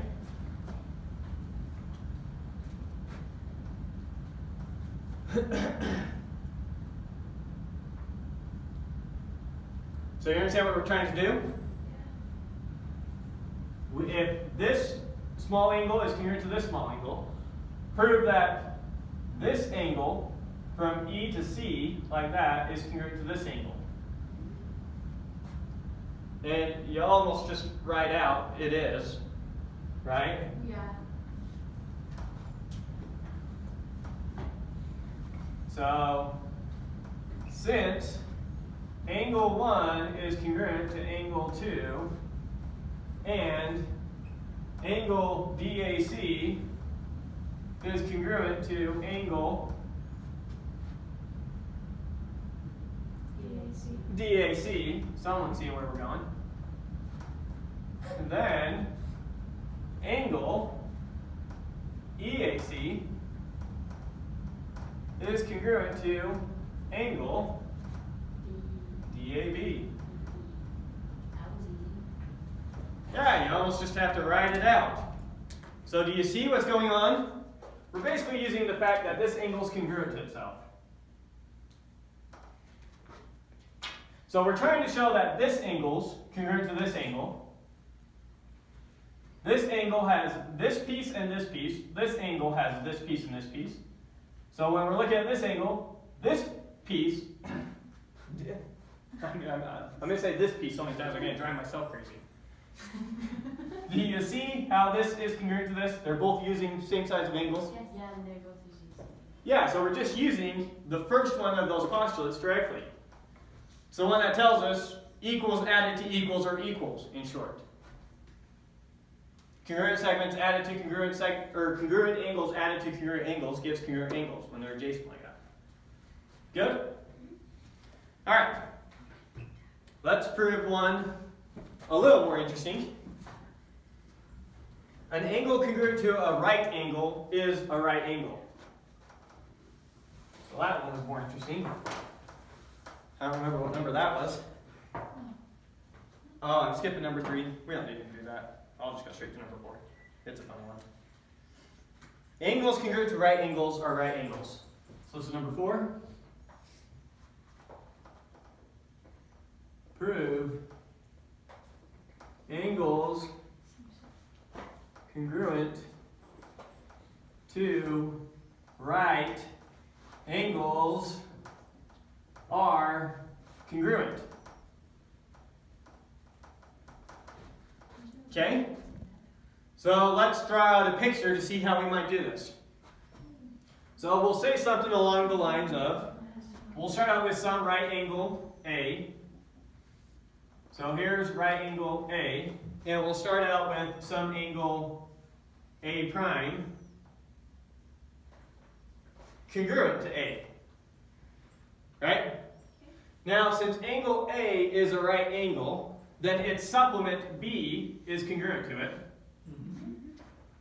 So you understand what we're trying to do? If this small angle is congruent to this small angle, prove that this angle from E to C, like that, is congruent to this angle. And you almost just write out it is, right? Yeah. So, since angle 1 is congruent to angle 2, and angle DAC is congruent to angle DAC, someone see where we're going, then angle EAC is congruent to angle DAB. Yeah, you almost just have to write it out. So do you see what's going on? We're basically using the fact that this angle is congruent to itself. So we're trying to show that this angle's congruent to this angle. This angle has this piece and this piece. This angle has this piece and this piece. So when we're looking at this angle, this piece, I'm going to say this piece so many times I'm going to drive myself crazy. Do you see how this is congruent to this? They're both using same size of angles? Yes. Yeah, and they're both using. Yeah, so we're just using the first one of those postulates directly. So one that tells us equals added to equals are equals, in short. Congruent segments added to congruent congruent angles added to congruent angles gives congruent angles when they're adjacent like that. Good? All right. Let's prove one a little more interesting. An angle congruent to a right angle is a right angle. So that one was more interesting. I don't remember what number that was. Oh, I'm skipping number 3. We don't need to do that. I'll just go straight to number 4. It's a fun one. Angles congruent to right angles are right angles. So this is number 4. Prove angles congruent to right angles are congruent. Okay? So let's draw out a picture to see how we might do this. So we'll say something along the lines of, we'll start out with some right angle A. So here's right angle A, and we'll start out with some angle A prime congruent to A. Right? Now, since angle A is a right angle, then its supplement B is congruent to it.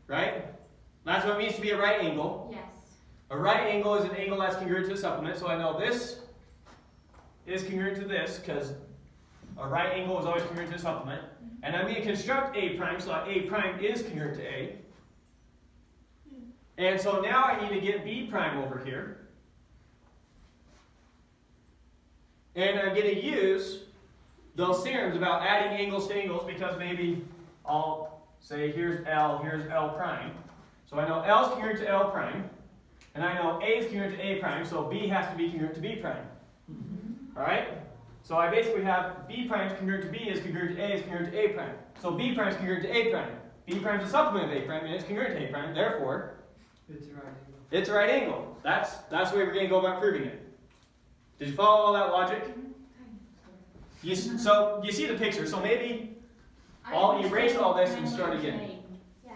Right? That's what it means to be a right angle. Yes. A right angle is an angle that's congruent to a supplement, so I know this is congruent to this because a right angle is always congruent to a supplement. And I'm going to construct A prime so that A prime is congruent to A. And so now I need to get B prime over here. And I'm going to use those theorems about adding angles to angles because maybe I'll say here's L prime. So I know L is congruent to L prime. And I know A is congruent to A prime, so B has to be congruent to B prime. Alright? So I basically have B prime is congruent to B is congruent to A is congruent to A prime. So B prime is congruent to A prime. B prime is a supplement of A prime and it's congruent to A prime. Therefore, It's a right angle. it's a right angle. That's the way we're going to go about proving it. Did you follow all that logic? So you see the picture. So maybe I'll erase all this and start again. Yeah.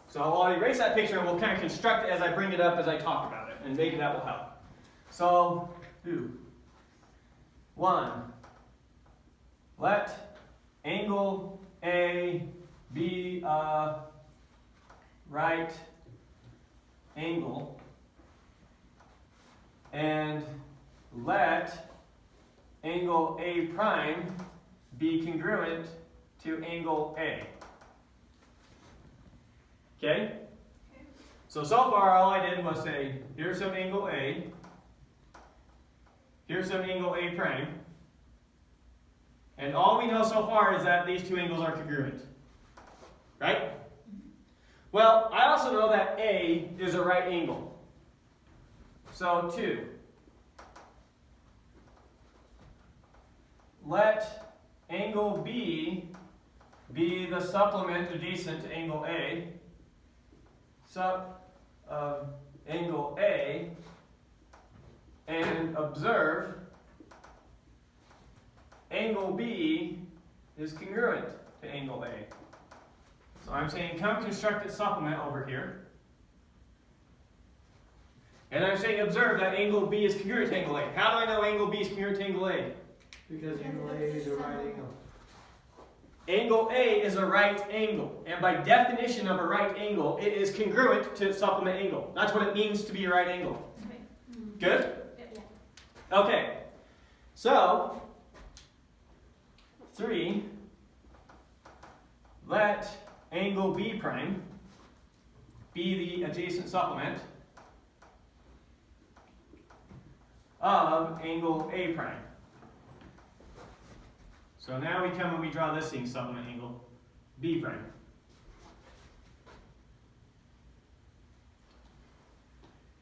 So I'll erase that picture and we'll kind of construct it as I bring it up as I talk about it. And maybe that will help. So, 1. Let angle A be a right angle. And let angle A prime be congruent to angle A. Okay? So far all I did was say, here's some angle A, here's some angle A prime, and all we know so far is that these two angles are congruent. Right? Well, I also know that A is a right angle. So 2. Let angle B be the supplement adjacent to angle A. Sup of angle A, and observe angle B is congruent to angle A. So I'm saying come construct its supplement over here. And I'm saying observe that angle B is congruent to angle A. How do I know angle B is congruent to angle A? Because angle A is a right angle. Angle A is a right angle, and by definition of a right angle, it is congruent to its supplement angle. That's what it means to be a right angle. Good? Yeah. Okay. So, 3, let angle B prime be the adjacent supplement of angle A prime. So now we come and we draw this thing, supplement angle B prime.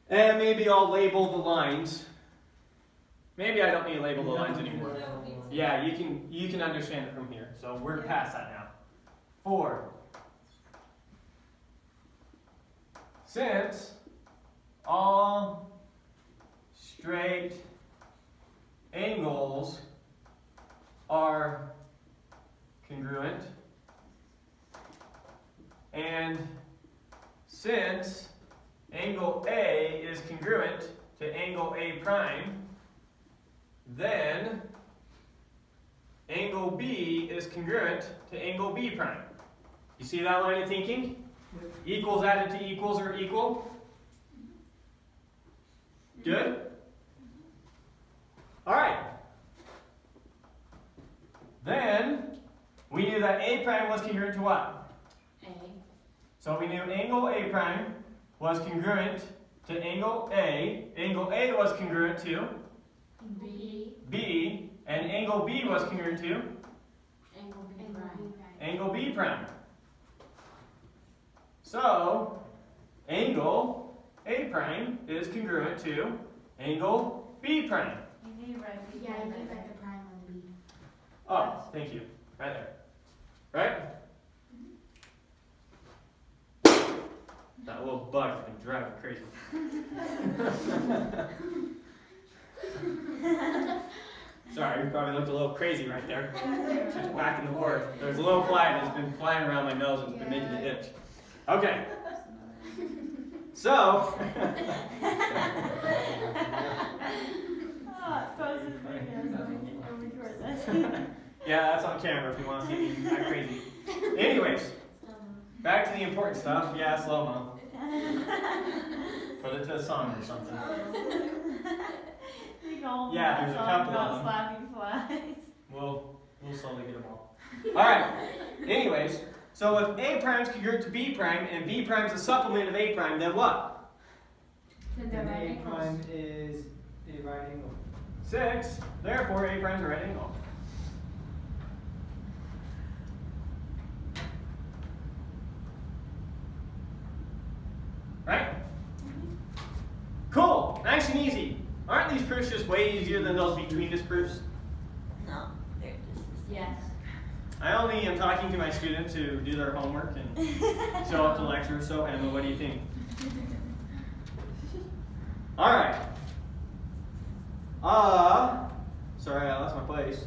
And maybe I'll label the lines. Maybe I don't need to label the lines anymore. Yeah, you can understand it from here. So we're past that now. 4. Since all straight angles are congruent, and since angle A is congruent to angle A prime, then angle B is congruent to angle B prime. You see that line of thinking? Yep. Equals added to equals are equal. Good? Alright. Then, we knew that A prime was congruent to what? A. So we knew angle A prime was congruent to angle A. Angle A was congruent to B. B. And angle B was congruent to Angle B prime. angle B prime. So, angle A prime is congruent to angle B prime. You need to write B Yeah, prime you right can there. write the prime on the B. Oh, thank you. Right there. Right? That little bug has been driving me crazy. Sorry, you probably looked a little crazy right there. Just whacking the board. There's a little fly that's been flying around my nose and it's been making it itch. Okay. So, Oh, pause this video so we can go record this. yeah, that's on camera if you want to see me act crazy. Anyways, back to the important stuff. Yeah, slow-mo. Put it to a song or something. Yeah, there's a couple of them. Slapping flies. We'll slowly get them all. All right. Anyways, so if A prime is congruent to B prime and B prime is a supplement of A prime, then what? Then they're And right A angles. prime is a right angle. 6. Therefore, A prime is a right angle. Right? Cool. Nice and easy. Aren't these proofs just way easier than those between-us proofs? No, they're just the same. Yes. I only am talking to my students who do their homework and show up to lecture, so Emma, what do you think? All right. Sorry, I lost my place.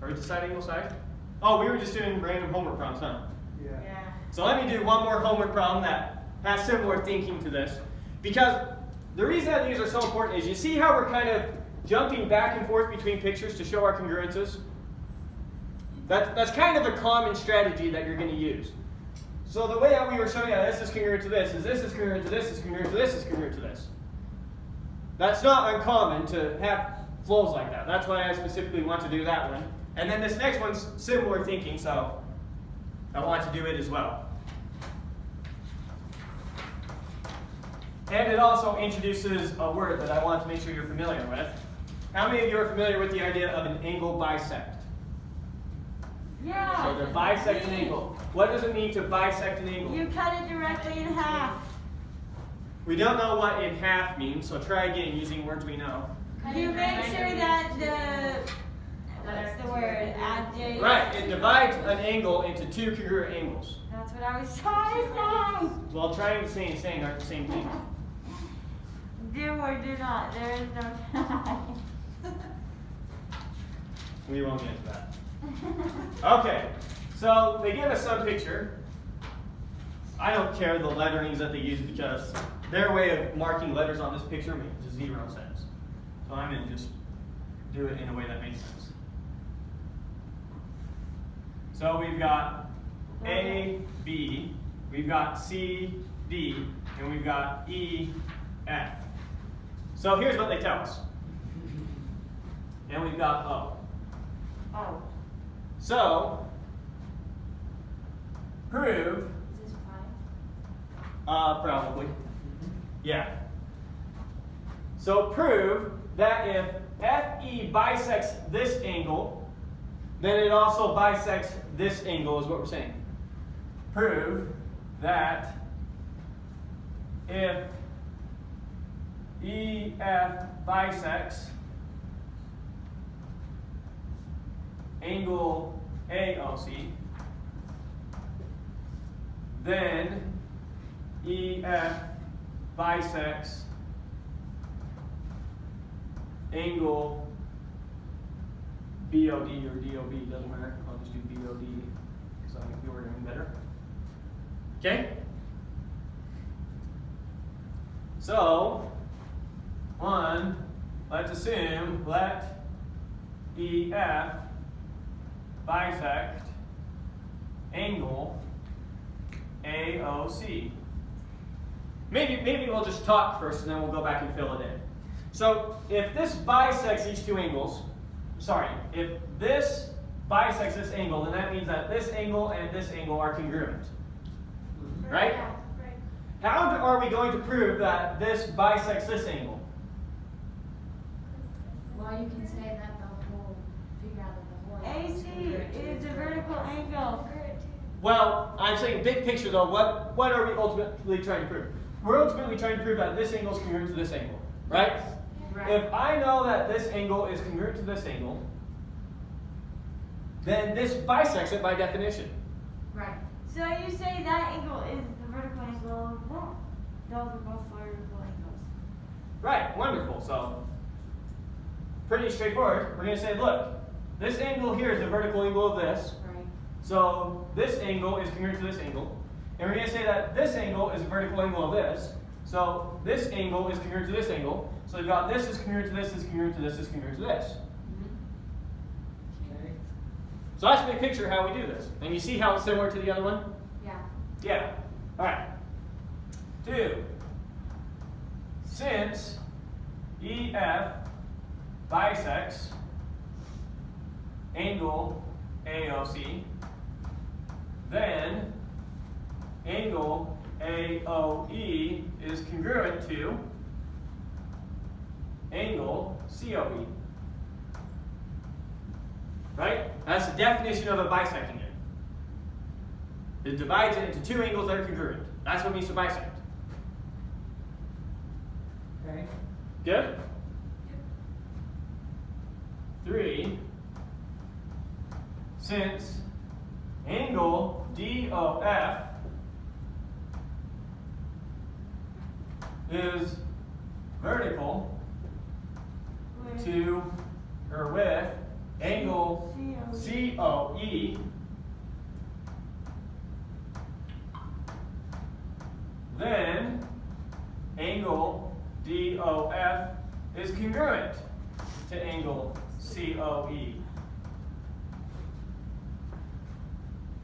Are we deciding which side? Oh, we were just doing random homework problems, huh? Yeah. Yeah. So let me do one more homework problem that has similar thinking to this. Because the reason that these are so important is you see how we're kind of jumping back and forth between pictures to show our congruences? That's kind of a common strategy that you're going to use. So the way that we were showing that this is congruent to this, is this is congruent to this, is congruent to this, is congruent to this. That's not uncommon to have flows like that. That's why I specifically want to do that one. And then this next one's similar thinking, so I want to do it as well. And it also introduces a word that I want to make sure you're familiar with. How many of you are familiar with the idea of an angle bisect? Yeah. So to bisect an angle. What does it mean to bisect an angle? You cut it directly in half. We don't know what in half means, so try again using words we know. You make sure that what's the word? Adjacent. Right, it divides an angle into two congruent angles. That's what I was trying to say. Well, triangle and saying aren't the same thing. Do or do not. There is no time. We won't get into that. Okay, so they give us some picture. I don't care the letterings that they use because their way of marking letters on this picture makes zero sense. So I'm going to just do it in a way that makes sense. So we've got A, B, we've got C, D, and we've got E, F. So here's what they tell us. And we've got O. Oh. So, prove, Is this 5? probably, yeah. So prove that if FE bisects this angle, then it also bisects this angle is what we're saying. Prove that if EF bisects angle AOC, then EF bisects angle BOD or DOB, doesn't matter. I'll just do BOD because I like the ordering better. Okay? So, let's assume let EF bisect angle AOC. Maybe we'll just talk first and then we'll go back and fill it in. So if this bisects these two angles, if this bisects this angle, then that means that this angle and this angle are congruent. Right? Yeah, right. How are we going to prove that this bisects this angle? Well, you can say that figure out that the whole AC is a vertical angle. Well, I'm saying big picture though, what are we ultimately trying to prove? We're ultimately trying to prove that this angle is congruent to this angle, right? Right. If I know that this angle is congruent to this angle, then this bisects it by definition. Right. So you say that angle is the vertical angle of that. Those are both vertical angles. Right, wonderful. So, pretty straightforward. We're going to say, look, this angle here is the vertical angle of this. Right. So, this angle is congruent to this angle. And we're going to say that this angle is the vertical angle of this. So, this angle is congruent to this angle. So, we've got this is congruent to this, is congruent to this, is congruent to this. Okay. So, that's a big picture of how we do this. And you see how it's similar to the other one? Yeah. Yeah. All right. 2. Since EF bisects angle AOC, then angle AOE is congruent to angle COE. Right? That's the definition of a bisecting it. It divides it into two angles that are congruent. That's what it means to bisect. Okay. Good? 3, since angle DOF is vertical to or with angle COE, then angle DOF is congruent to angle COE.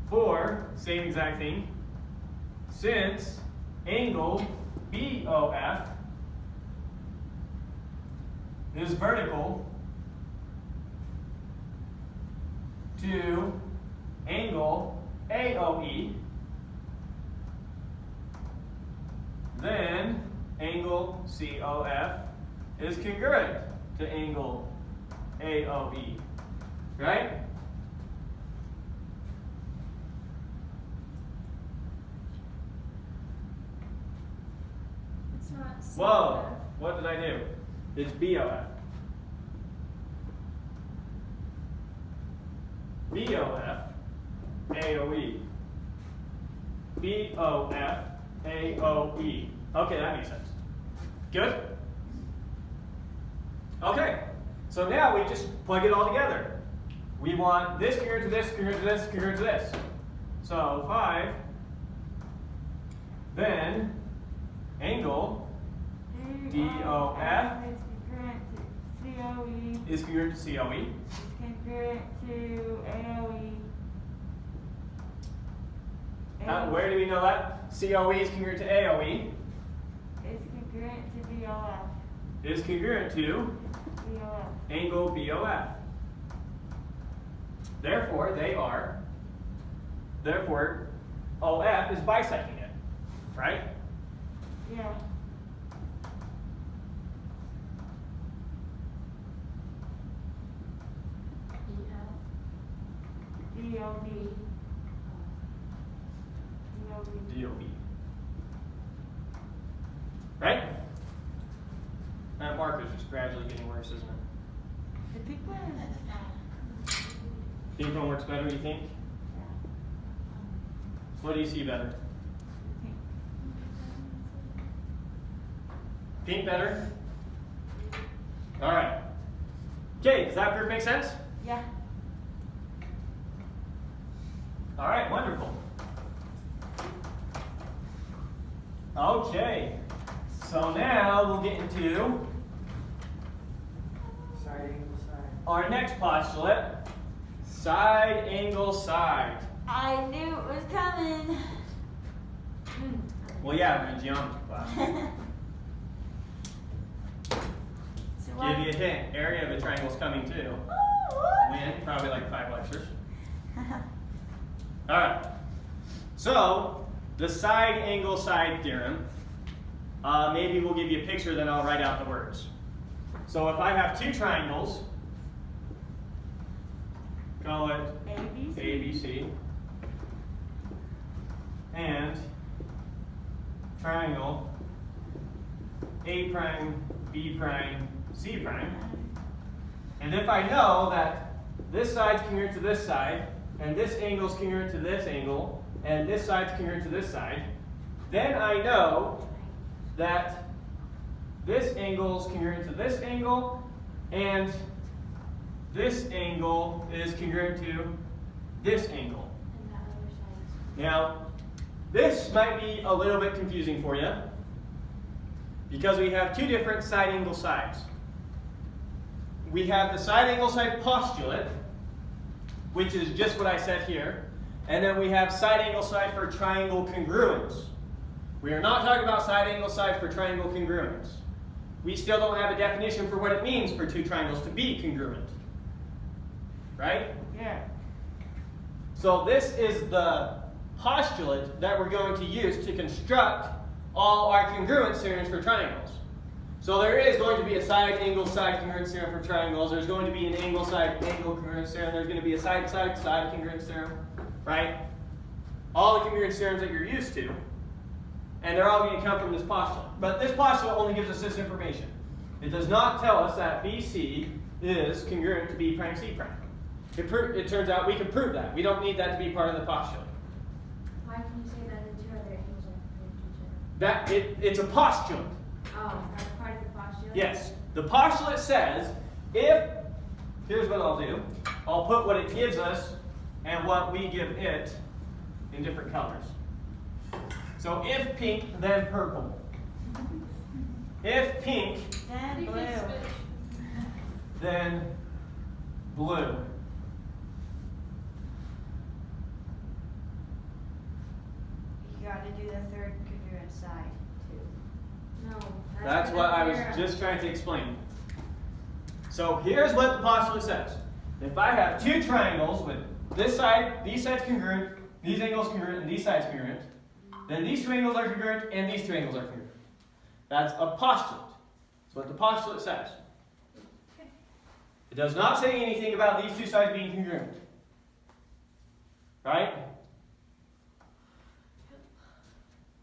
4, same exact thing, since angle BOF is vertical to angle AOE, then angle COF is congruent to angle AOE, right? It's not Whoa, what did I do? It's BOF. BOF, AOE. BOF, AOE. Okay, that makes sense. Good? Okay, so now we just plug it all together. We want this congruent to this, congruent to this, congruent to this. So 5, then angle DOF is congruent to COE. Congruent to AOE. Where do we know that? COE is congruent to AOE. It's congruent to BOF. Is congruent to BOF. angle BOF. Therefore, therefore, OF is bisecting it, right? Yeah. DOB. DOB. Right? That mark is just gradually getting worse, isn't it? The pink one is Pink one works better, you think? What do you see better? Pink better? All right. Okay, does that proof make sense? Yeah. All right, wonderful. Okay, so now we'll get into Side angle side. our next postulate, side angle side. I knew it was coming. Well, yeah, we're in geometry class. So Give you a hint, area of the triangle's coming too. When? Probably like 5 lectures. All right, so the side angle side theorem, maybe we'll give you a picture, then I'll write out the words. So if I have two triangles, call it ABC, and triangle A prime, B prime, C prime, and if I know that this side's congruent to this side, and this angle's congruent to this angle, and this side's congruent to this side, then I know that this angle's congruent to this angle, and this angle is congruent to this angle. And that other side. Now, this might be a little bit confusing for you, because we have two different side angle sides. We have the side angle side postulate, which is just what I said here. And then we have side angle side for triangle congruence. We are not talking about side angle side for triangle congruence. We still don't have a definition for what it means for two triangles to be congruent. right? Yeah. So this is the postulate that we're going to use to construct all our congruence theorems for triangles. So there is going to be a side-angle side congruence theorem for triangles. There's going to be an angle side angle congruence theorem. There's going to be a side side side congruence theorem, right? All the congruence theorems that you're used to, and they're all going to come from this postulate. But this postulate only gives us this information. It does not tell us that BC is congruent to B prime C prime. It turns out we can prove that. We don't need that to be part of the postulate. Why can you say that the two other angles are congruent to each other? It's a postulate. Oh, that's part of the postulate? Yes. The postulate says if, here's what I'll do. I'll put what it gives us and what we give it in different colors. So if pink, then purple. If pink, Then blue. then blue. You gotta do the third congruent side too. No. That's for what the I was theorem. just trying to explain. So here's what the postulate says. If I have two triangles with this side, these sides congruent, these angles congruent, and these sides congruent, then these two angles are congruent, and these two angles are congruent. That's a postulate. That's what the postulate says. It does not say anything about these two sides being congruent. Right?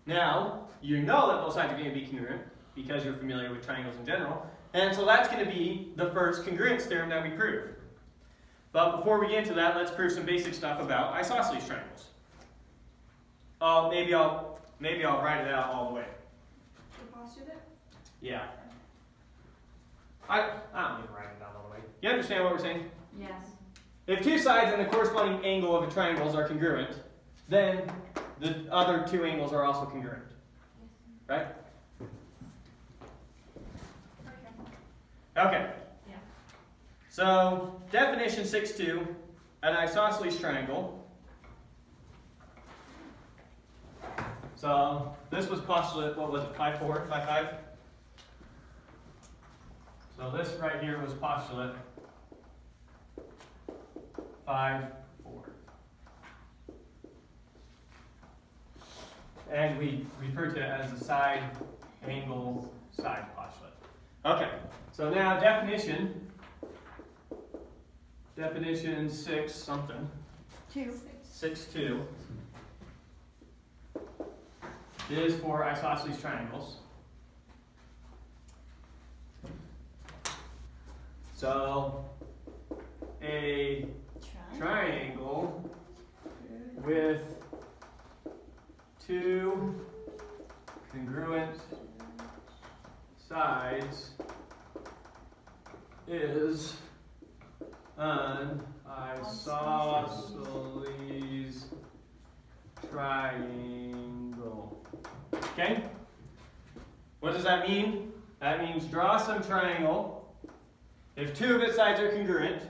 Now, you know that both sides are going to be congruent because you're familiar with triangles in general. And so that's going to be the first congruence theorem that we prove. But before we get into that, let's prove some basic stuff about isosceles triangles. Maybe I'll write it out all the way. The postulate? Yeah. I don't need to write it out all the way. You understand what we're saying? Yes. If two sides and the corresponding angle of a triangle are congruent, then the other two angles are also congruent. Right? Okay. Yeah. So, definition 6.2, an isosceles triangle. So, this was postulate, what was it, 5.4, 5.5? So this right here was postulate 5.4. And we refer to it as the side angle side postulate. Okay, so now definition 6 something. 6.2 is for isosceles triangles. So a triangle with two congruent sides is an isosceles triangle. Okay? What does that mean? That means draw some triangle. If two of its sides are congruent,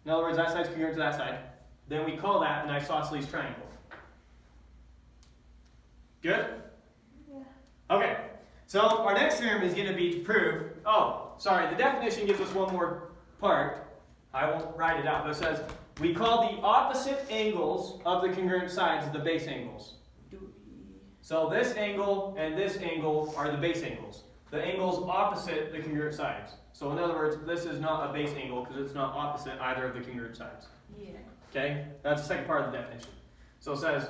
in other words, that side's congruent to that side, then we call that an isosceles triangle. Good? Yeah. Okay, so our next theorem is going to be to prove, the definition gives us one more part. I won't write it out, but it says, we call the opposite angles of the congruent sides the base angles. So this angle and this angle are the base angles. The angles opposite the congruent sides. So in other words, this is not a base angle because it's not opposite either of the congruent sides. Yeah. Okay? That's the second part of the definition. So it says,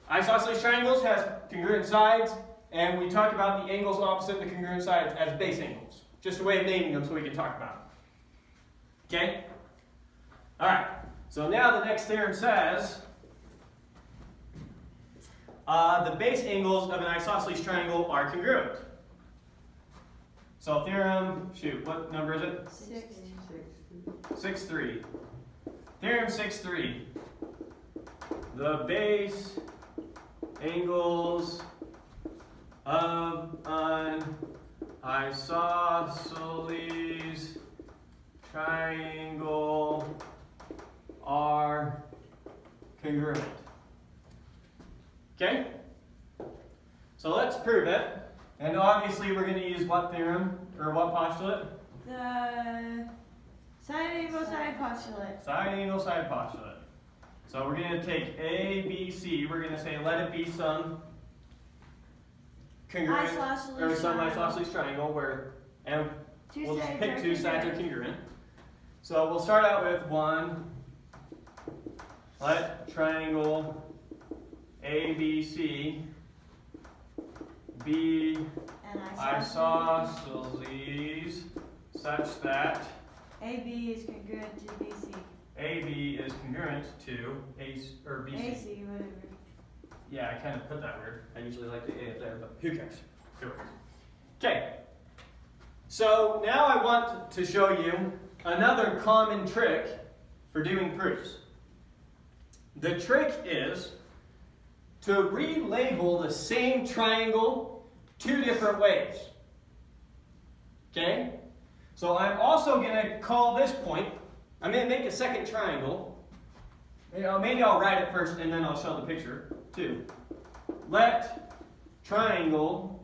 isosceles triangles has congruent sides, and we talk about the angles opposite the congruent sides as base angles. Just a way of naming them so we can talk about them. Okay? Alright, so now the next theorem says, the base angles of an isosceles triangle are congruent. So theorem, what number is it? 6.3. Theorem 6.3. The base angles of an isosceles triangle are congruent. Okay? So let's prove it. And obviously we're going to use what theorem, or what postulate? The Side angle, side postulate. Side angle, side postulate. So we're going to take A, B, C. We're going to say let it be some congruent Isosceles or some triangle. isosceles triangle where, and Two we'll just sides pick are two sides are congruent. congruent. So we'll start out with one. Let triangle ABC be And isosceles such that AB is congruent to BC. AB is congruent to AC or BC. AC, whatever. Yeah, I kind of put that weird. I usually like the A up there, but who cares? Who cares? Okay. So now I want to show you another common trick for doing proofs. The trick is to relabel the same triangle two different ways. Okay? So I'm also going to call this point, I'm going to make a second triangle. Maybe I'll write it first and then I'll show the picture too. Let triangle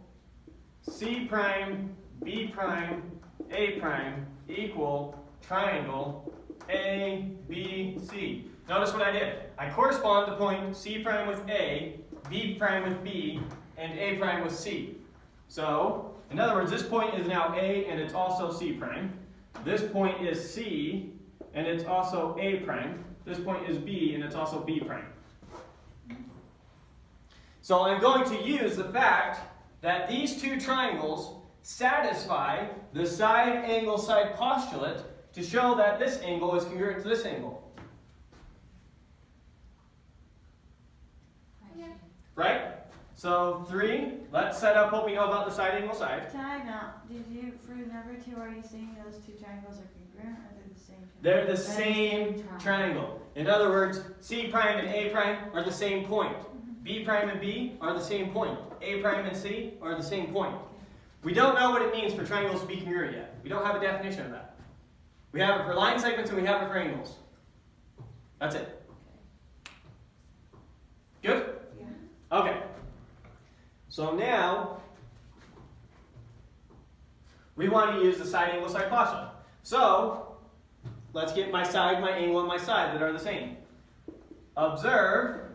C prime, B prime, A prime equal triangle A, B, C. Notice what I did. I correspond the point C prime with A, B prime with B, and A prime with C. So, in other words, this point is now A and it's also C prime. This point is C and it's also A prime. This point is B and it's also B prime. So I'm going to use the fact that these two triangles satisfy the side angle side postulate to show that this angle is congruent to this angle. Right? So 3, let's set up what we know about the side angle side. Time out. Did you, for number 2, are you saying those two triangles are congruent or they're the same triangle? They're the same triangle. In other words, C prime and A prime are the same point. B prime and B are the same point. A prime and C are the same point. We don't know what it means for triangles to be congruent yet. We don't have a definition of that. We have it for line segments and we have it for angles. That's it. Good? Yeah. Okay. So now, we want to use the side angle side postulate. So, let's get my side, my angle, and my side that are the same. Observe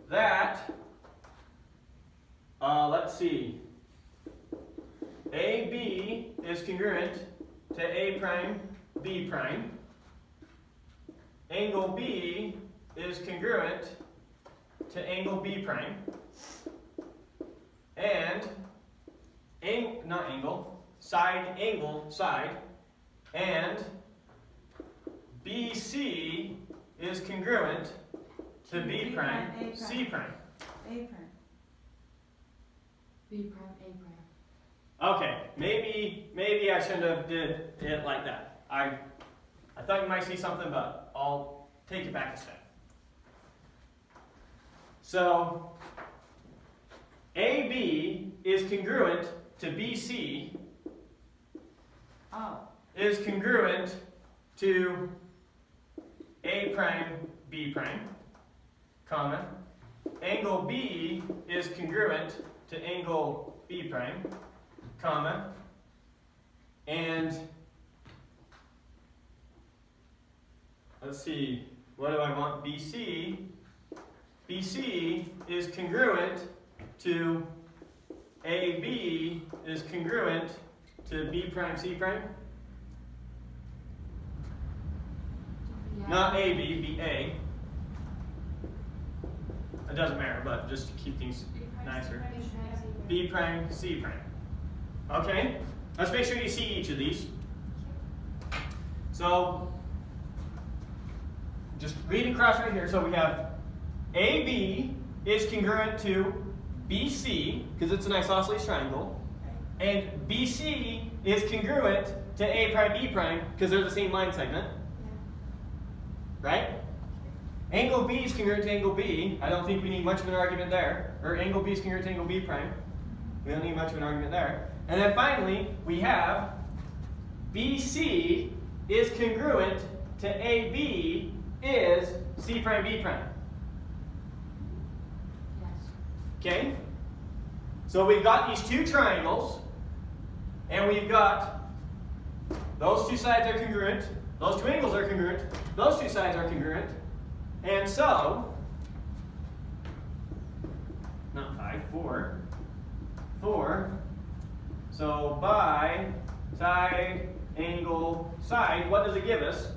that, let's see, AB is congruent to A prime, B prime. Angle B is congruent to angle B prime. And, side angle side. And BC is congruent to B prime, A prime. C prime. A prime. B prime, A prime. Okay, maybe I shouldn't have did it like that. I thought you might see something, but I'll take it back a step. So, AB is congruent to BC Oh. is congruent to A prime, B prime, comma. Angle B is congruent to angle B prime, comma. And let's see, what do I want? BC. BC is congruent to AB is congruent to B prime, C prime. Yeah. Not AB, BA. It doesn't matter, but just to keep things nicer. B prime, C prime. Okay? Let's make sure you see each of these. So, just read across right here. So we have AB is congruent to BC, because it's an isosceles triangle. And BC is congruent to A prime, B prime, because they're the same line segment. Right? Angle B is congruent to angle B. I don't think we need much of an argument there. Or angle B is congruent to angle B prime. We don't need much of an argument there. And then finally, we have BC is congruent to AB is C prime, B prime. Yes. Okay? So we've got these two triangles, and we've got those two sides are congruent, those two angles are congruent, those two sides are congruent, and so, not 5, 4, 4, so by side, angle, side, what does it give us?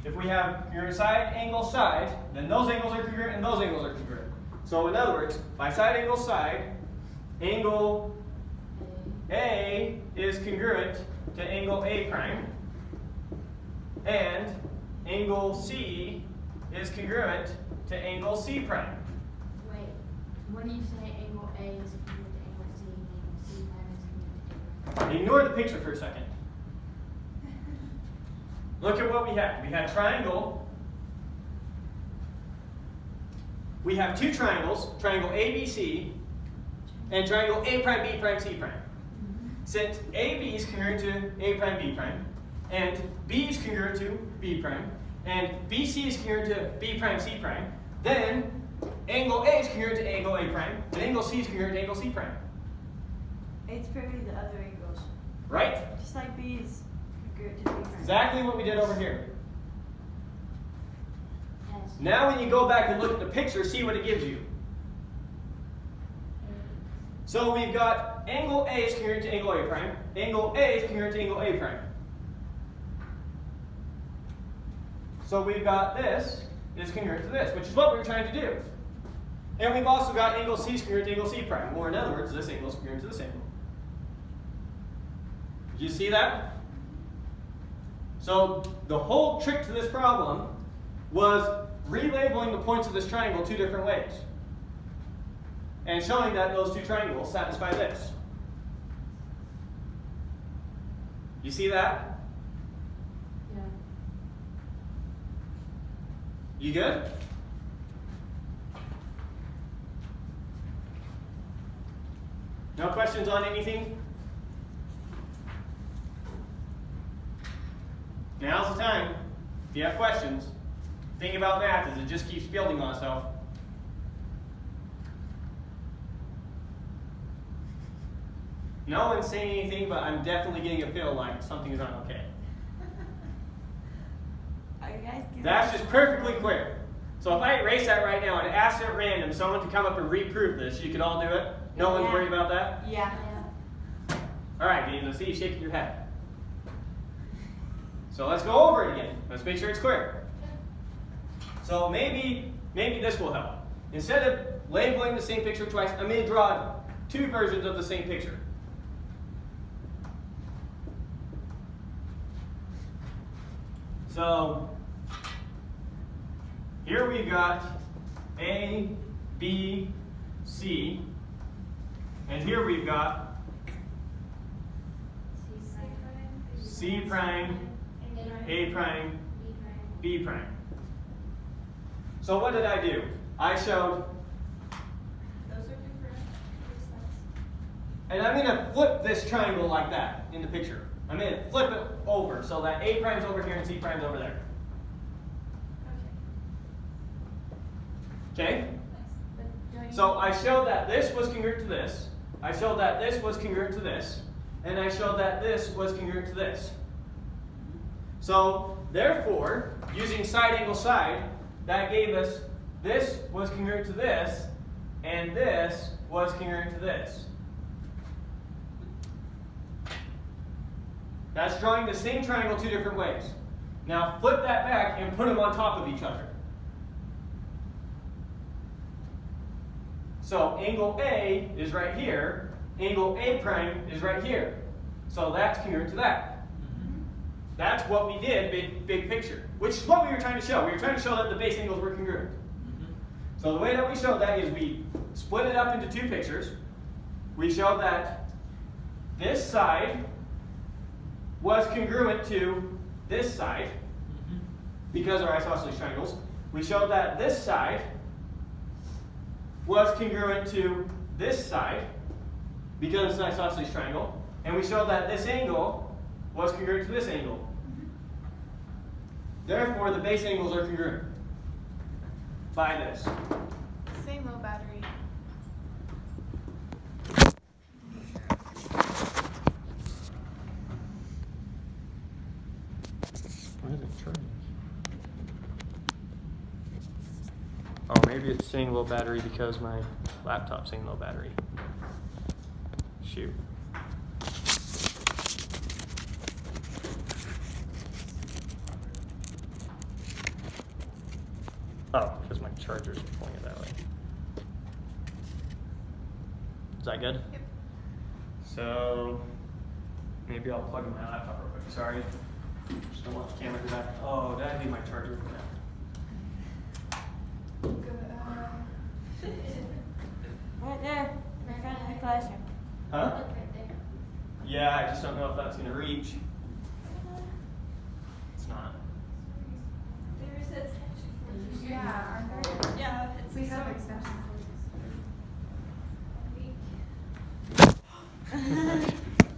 If we have congruent side, angle, side, then those angles are congruent and those angles are congruent. So in other words, by side, angle, side, angle A is congruent to angle A prime, and angle C is congruent to angle C prime. Wait, when you say angle A is congruent to angle C and angle C prime is congruent to A prime? Ignore the picture for a second. Look at what we had. We had triangle. We have two triangles, triangle ABC and triangle A prime, B prime, C prime. Since AB is congruent to A prime, B prime, and B is congruent to B prime, and BC is congruent to B prime, C prime, then angle A is congruent to angle A prime, and angle C is congruent to angle C prime. It's probably the other angles. Right? Just like B is congruent to B prime. Exactly what we did over here. Yes. Now when you go back and look at the picture, see what it gives you. So we've got angle A is congruent to angle A prime, angle A is congruent to angle A prime. So we've got this is congruent to this, which is what we were trying to do. And we've also got angle C is congruent to angle C prime, or in other words, this angle is congruent to this angle. Did you see that? So the whole trick to this problem was relabeling the points of this triangle two different ways and showing that those two triangles satisfy this. You see that? Yeah. You good? No questions on anything? Now's the time. If you have questions, the thing about math is it just keeps building on itself. No one's saying anything, but I'm definitely getting a feel like something's not okay. Are you guys giving That's just perfectly clear. So if I erase that right now and ask at random someone to come up and reprove this, you could all do it? No one's Yeah. worried about that? Yeah. All right, Dean, let's see you shaking your head. So let's go over it again. Let's make sure it's clear. So maybe this will help. Instead of labeling the same picture twice, I'm going to draw two versions of the same picture. So here we've got A, B, C, and here we've got C prime, A prime, B prime. So what did I do? I showed, Those are different. and I'm going to flip this triangle like that in the picture. I'm going to flip it over so that A prime's over here and C prime's over there. Okay? But don't you- So I showed that this was congruent to this, I showed that this was congruent to this, and I showed that this was congruent to this. So therefore, using side angle side, that gave us this was congruent to this, and this was congruent to this. That's drawing the same triangle two different ways. Now flip that back and put them on top of each other. So angle A is right here, angle A prime is right here. So that's congruent to that. That's what we did, big picture, which is what we were trying to show. We were trying to show that the base angles were congruent. So the way that we showed that is we split it up into two pictures. We showed that this side was congruent to this side because our isosceles triangles. We showed that this side was congruent to this side because it's an isosceles triangle. And we showed that this angle was congruent to this angle. Therefore, the base angles are congruent by this. Same low battery. maybe it's saying low battery because my laptop's saying low battery. Shoot. Oh, because my charger's pulling it that way. Is that good? Yep. So maybe I'll plug in my laptop real quick. Sorry. Just don't want the camera to go back. Oh, that'd be my charger for that. Right there, in front of the classroom. Huh? Look right there. Yeah, I just don't know if that's gonna reach. It's not. There is a section for you. Yeah, aren't there? Yeah, it's We have so extensions.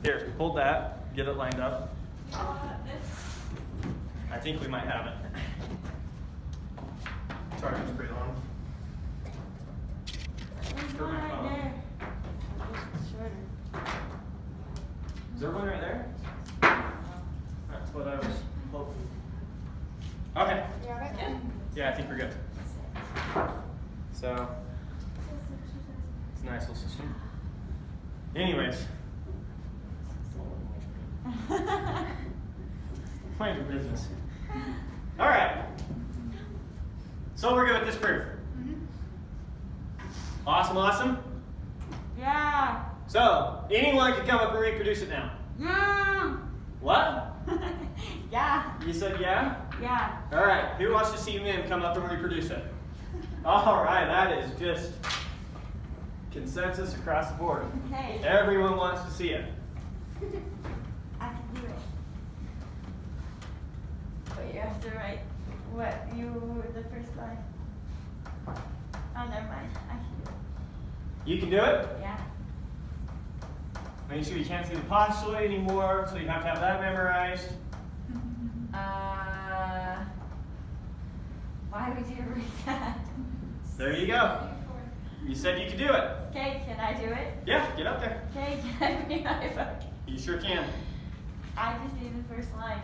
Here, hold that. Get it lined up. This. I think we might have it. Charger's pretty long. There's For one my right phone. there. It's shorter. Is there one right there? That's what I was hoping. Okay. You got it? Yeah, I think we're good. So, it's a nice little system. Anyways. Mind your business. All right. So we're good with this proof. Awesome, awesome. Yeah. So, anyone can come up and reproduce it now. Yeah. What? Yeah. You said yeah? Yeah. All right. Who wants to see Mim come up and reproduce it? All right. That is just consensus across the board. Okay. Everyone wants to see it. I can do it. But you have to write what the first line. Oh, never mind. I can do it. You can do it. Yeah. Make sure you can't see the postulate anymore, so you have to have that memorized. Why would you read that? There you go. You said you could do it. Okay, can I do it? Yeah, get up there. Okay, can I read my book? You sure can. I just need the first line.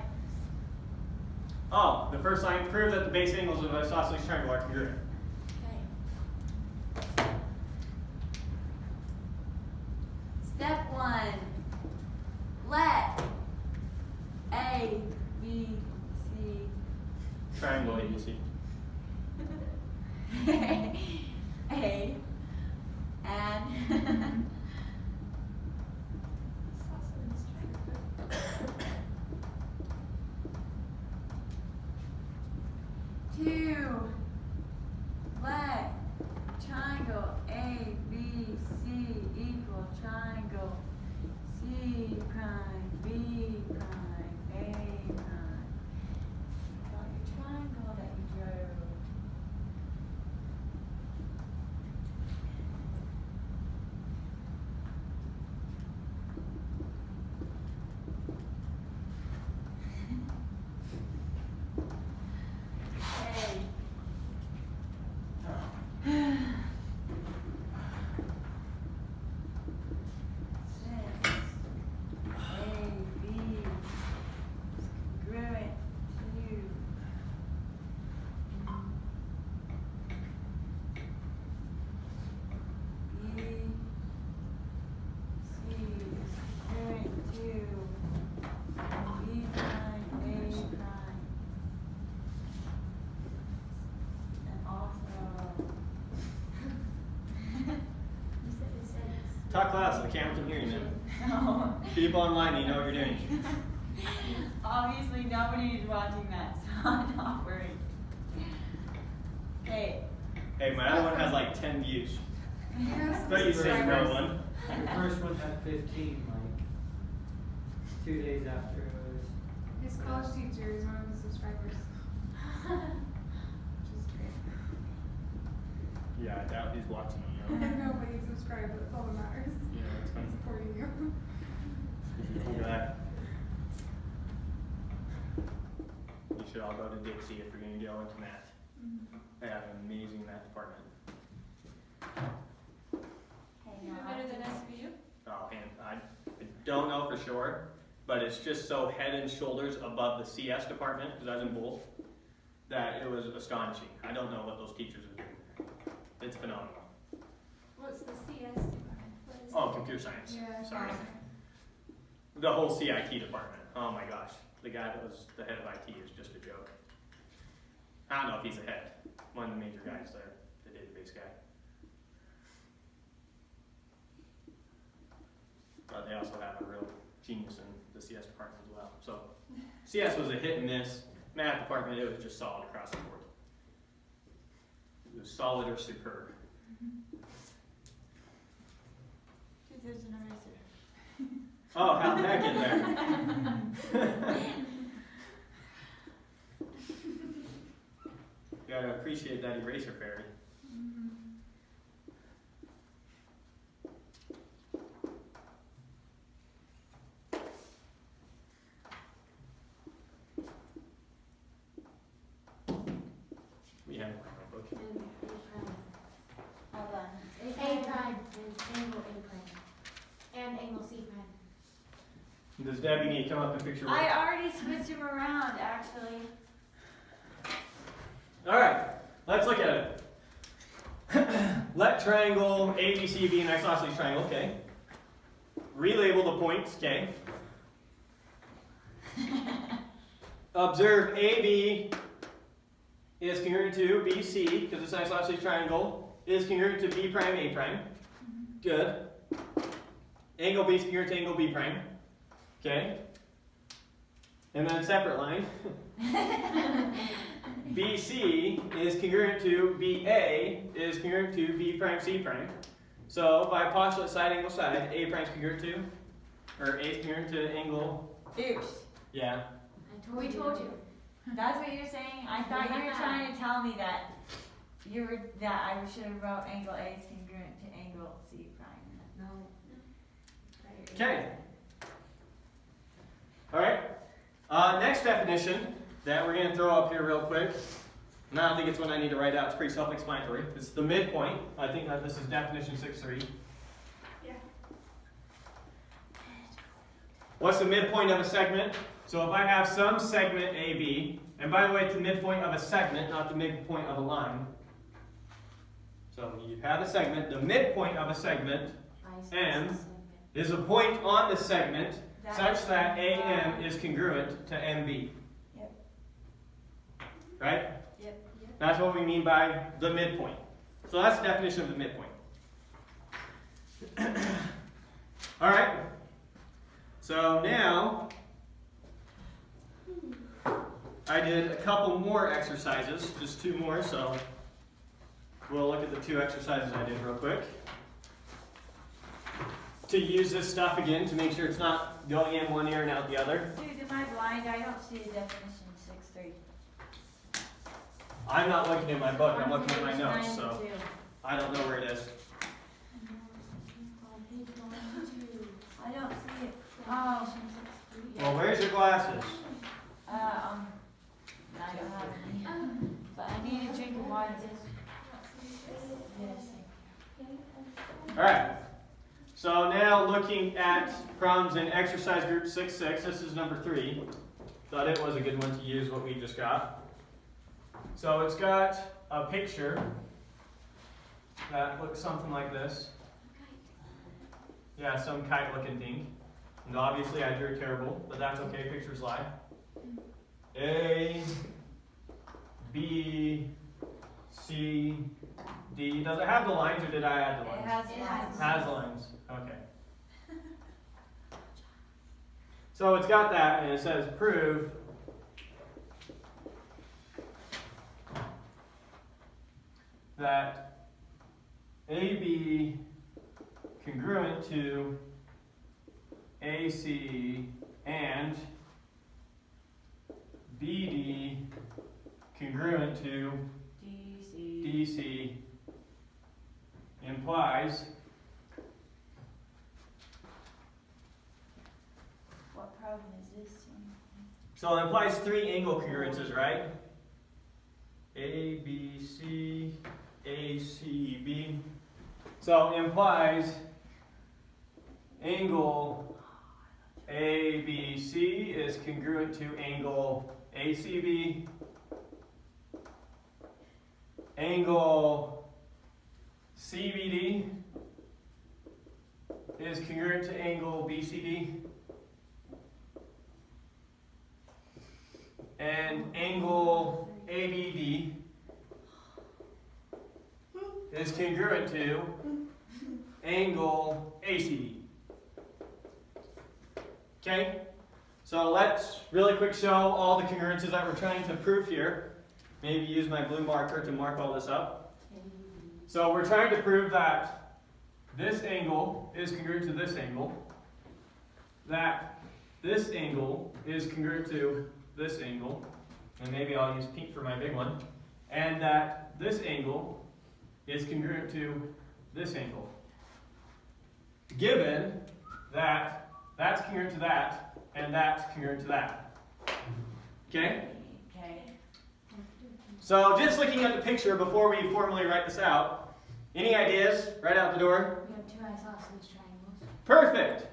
Oh, the first line, prove that the base angles of an isosceles triangle are congruent. Okay. Step 1. Let A, B, C. Triangle ABC. A and two. Let triangle A, B, C equal triangle C prime, B prime, A prime. Draw your triangle that you drew. Talk loud so the camera can hear you, man. No. People online, you know what you're doing. Obviously, nobody is watching that, so I'm not worried. Okay. Hey, my other one has like 10 views. Yes. But you say no one. The first one had 15, like 2 days after it was. His college teacher is one of the subscribers. Which is great. Yeah, I doubt he's watching I them know, but he's subscribed, that's all that matters. Yeah, that's fine. Supporting you. though. Look at that. You should all go to Dixie if you're going to go into math. They have an amazing math department. Okay, Even now better than SVU? Oh, and I don't know for sure, but it's just so head and shoulders above the CS department, because I was in both, that it was astonishing. I don't know what those teachers are doing. It's phenomenal. What's the CS department? What is Oh, computer science. Yeah, Sorry. The whole CIT department. Oh my gosh. The guy that was the head of IT is just a joke. I don't know if he's the head. One of the major guys there, the database guy. But they also have a real genius in the CS department as well. So CS was a hit and miss. Math department, it was just solid across the board. It was solid or superb. There's an eraser. Oh, how'd that get there? You gotta appreciate that eraser fairy. We have my notebook. Hold on. A prime and angle A prime. And angle C prime. Does Debbie need to come up and fix your work? I already switched them around, actually. Alright, let's look at it. Let triangle ABC be an isosceles triangle, okay. Relabel the points, okay. Observe AB is congruent to BC, because it's an isosceles triangle, is congruent to B prime A prime. Good. Angle B is congruent to angle B prime. Okay. And then separate line. BC is congruent to BA is congruent to B prime C prime. So by postulate side angle side, A prime is congruent to, or A is congruent to angle. Oops. Yeah. We told you. That's what you're saying? I thought you were trying to tell me that I should have wrote angle A is congruent to angle C prime. No. Okay. All right. Next definition that we're going to throw up here real quick. And I don't think it's one I need to write out. It's pretty self-explanatory. It's the midpoint. I think that this is definition 6.3. Yeah. What's the midpoint of a segment? So if I have some segment AB, and by the way, it's the midpoint of a segment, not the midpoint of a line. So you have a segment. The midpoint of a segment M is a point on the segment such that AM is congruent to MB. Yep. Right? Yep. That's what we mean by the midpoint. So that's the definition of the midpoint. All right. So now I did a couple more exercises, just two more, so we'll look at the two exercises I did real quick. To use this stuff again to make sure it's not going in one ear and out the other. Dude, am I blind? I don't see the definition 6.3. I'm not looking at my book, I'm looking at my notes, so I don't know where it is. I don't see it. Oh. Well, where's your glasses? I don't have any. But I need a drink of water. Yes. Alright, so now looking at problems in exercise group 6.6, this is number 3. Thought it was a good one to use what we just got. So it's got a picture that looks something like this. Yeah, some kite looking thing. And obviously I drew terrible, but that's okay, pictures lie. A, B, C, D. Does it have the lines or did I add the It lines? has lines. Has lines. Okay. So it's got that and it says prove that AB congruent to AC and BD congruent to DC. DC implies What problem is this one? so it implies 3 angle congruences, right? A, B, C, A, C, B. So it implies angle ABC is congruent to angle ACB. Angle CBD is congruent to angle BCD, and angle ABD is congruent to angle ACD. Okay? So let's really quick show all the congruences that we're trying to prove here. Maybe use my blue marker to mark all this up. So we're trying to prove that this angle is congruent to this angle, that this angle is congruent to this angle, and maybe I'll use pink for my big one, and that this angle is congruent to this angle. Given that that's congruent to that, and that's congruent to that. Okay? Okay. So just looking at the picture before we formally write this out, any ideas right out the door? We have two isosceles triangles. Perfect.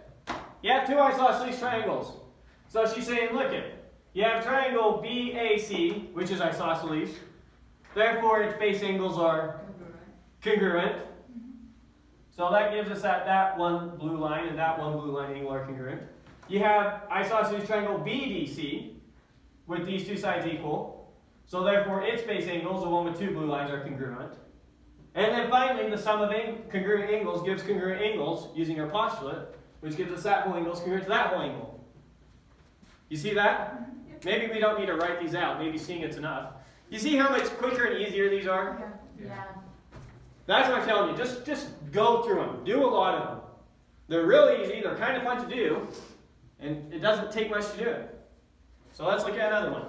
You have two isosceles triangles. So she's saying, look it. You have triangle BAC, which is isosceles. Therefore, its base angles are congruent. So that gives us that one blue line and that one blue line angle are congruent. You have isosceles triangle BDC with these two sides equal. So therefore, its base angles, the one with two blue lines, are congruent. And then finally, the sum of congruent angles gives congruent angles using our postulate, which gives us that whole angle is congruent to that whole angle. You see that? Maybe we don't need to write these out. Maybe seeing it's enough. You see how much quicker and easier these are? Yeah. That's what I'm telling you. Just go through them. Do a lot of them. They're really easy. They're kind of fun to do. And it doesn't take much to do it. So let's look at another one.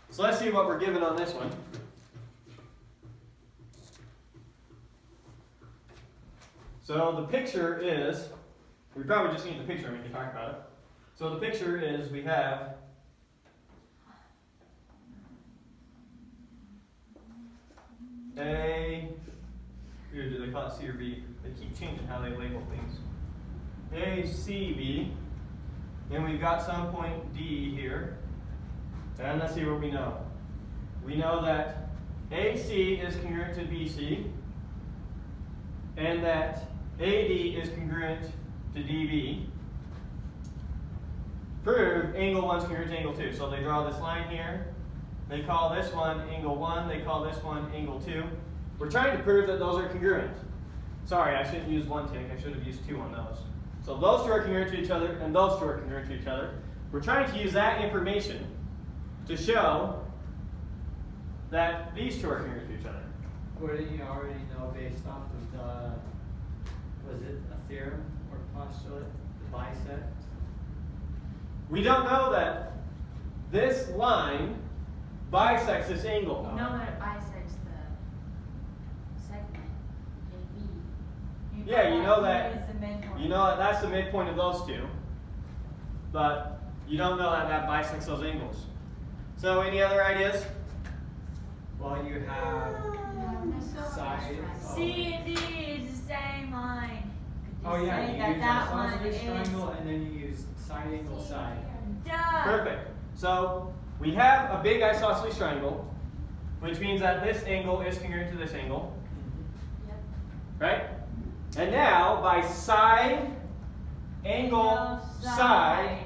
So let's see what we're given on this one. So the picture is, we probably just need the picture and we can talk about it. So the picture is we have here, do they call it C or B? They keep changing how they label things. ACB, and we've got some point D here. And let's see what we know. We know that AC is congruent to BC, and that AD is congruent to DB. Prove angle 1 is congruent to angle 2. So they draw this line here. They call this one angle 1. They call this one angle 2. We're trying to prove that those are congruent. Sorry, I shouldn't use one tick. I should have used 2 on those. So those two are congruent to each other, and those two are congruent to each other. We're trying to use that information to show that these two are congruent to each other. Wouldn't you already know based off of the, was it a theorem or postulate, the bisect? We don't know that this line bisects this angle. You know that it bisects the segment AB. Yeah, you know that. Is the midpoint. You know that that's the midpoint of those two. But you don't know that that bisects those angles. So any other ideas? Well, you have side. C and D is the same line. Could Oh yeah, say you that use that one isosceles is triangle and then you use side angle side. duh. Perfect. So we have a big isosceles triangle, which means that this angle is congruent to this angle. Yep. Right? And now, by side, angle, side,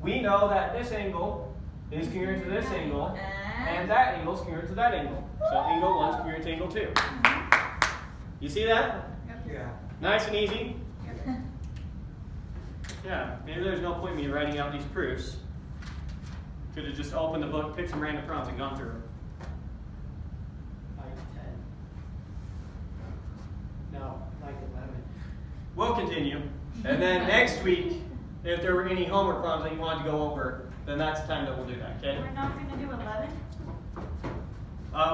we know that this angle is congruent to this angle, and that angle is congruent to that angle. So angle 1 is congruent to angle 2. You see that? Yeah. Nice and easy? Yeah, maybe there's no point in me writing out these proofs. Could have just opened the book, picked some random problems, and gone through them. Like 10. No, like 11. We'll continue. And then next week, if there were any homework problems that you wanted to go over, then that's the time that we'll do that, okay? We're not going to do 11?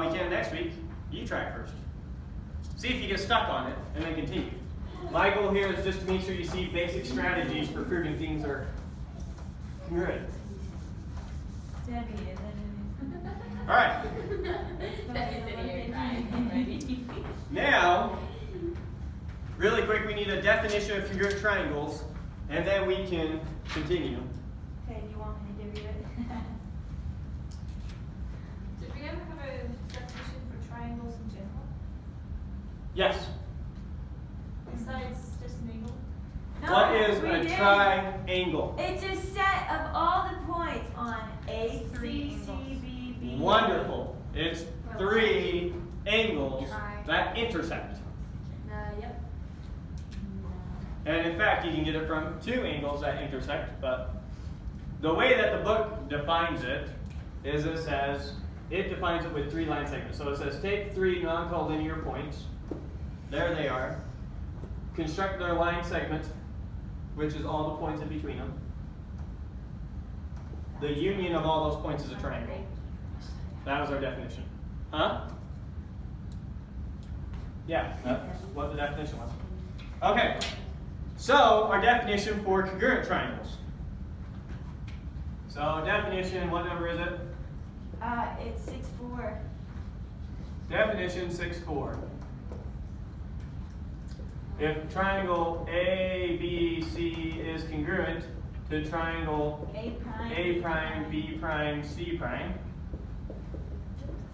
We can next week. You try first. See if you get stuck on it, and then continue. My goal here is just to make sure you see basic strategies for proving things are congruent. Debbie, and then All right. Now, really quick, we need a definition of congruent triangles, and then we can continue. okay, do you want me to give you it? Did we ever have a definition for triangles in general? Yes. Besides just an angle? No, What is we a did. triangle? It's a set of all the points on A, Three C, C, angles. B, B. Wonderful. It's 3 angles that intersect. Yep. And in fact, you can get it from 2 angles that intersect, but the way that the book defines it is it says, it defines it with 3 line segments. So it says take 3 non-collinear points, there they are, construct their line segment, which is all the points in between them. The union of all those points is a triangle. That was our definition. Huh? Yeah, that's what the definition was. Okay, so our definition for congruent triangles. So definition, what number is it? It's 6-4. Definition 6-4. If triangle ABC is congruent to triangle A prime. A prime, B prime, C prime,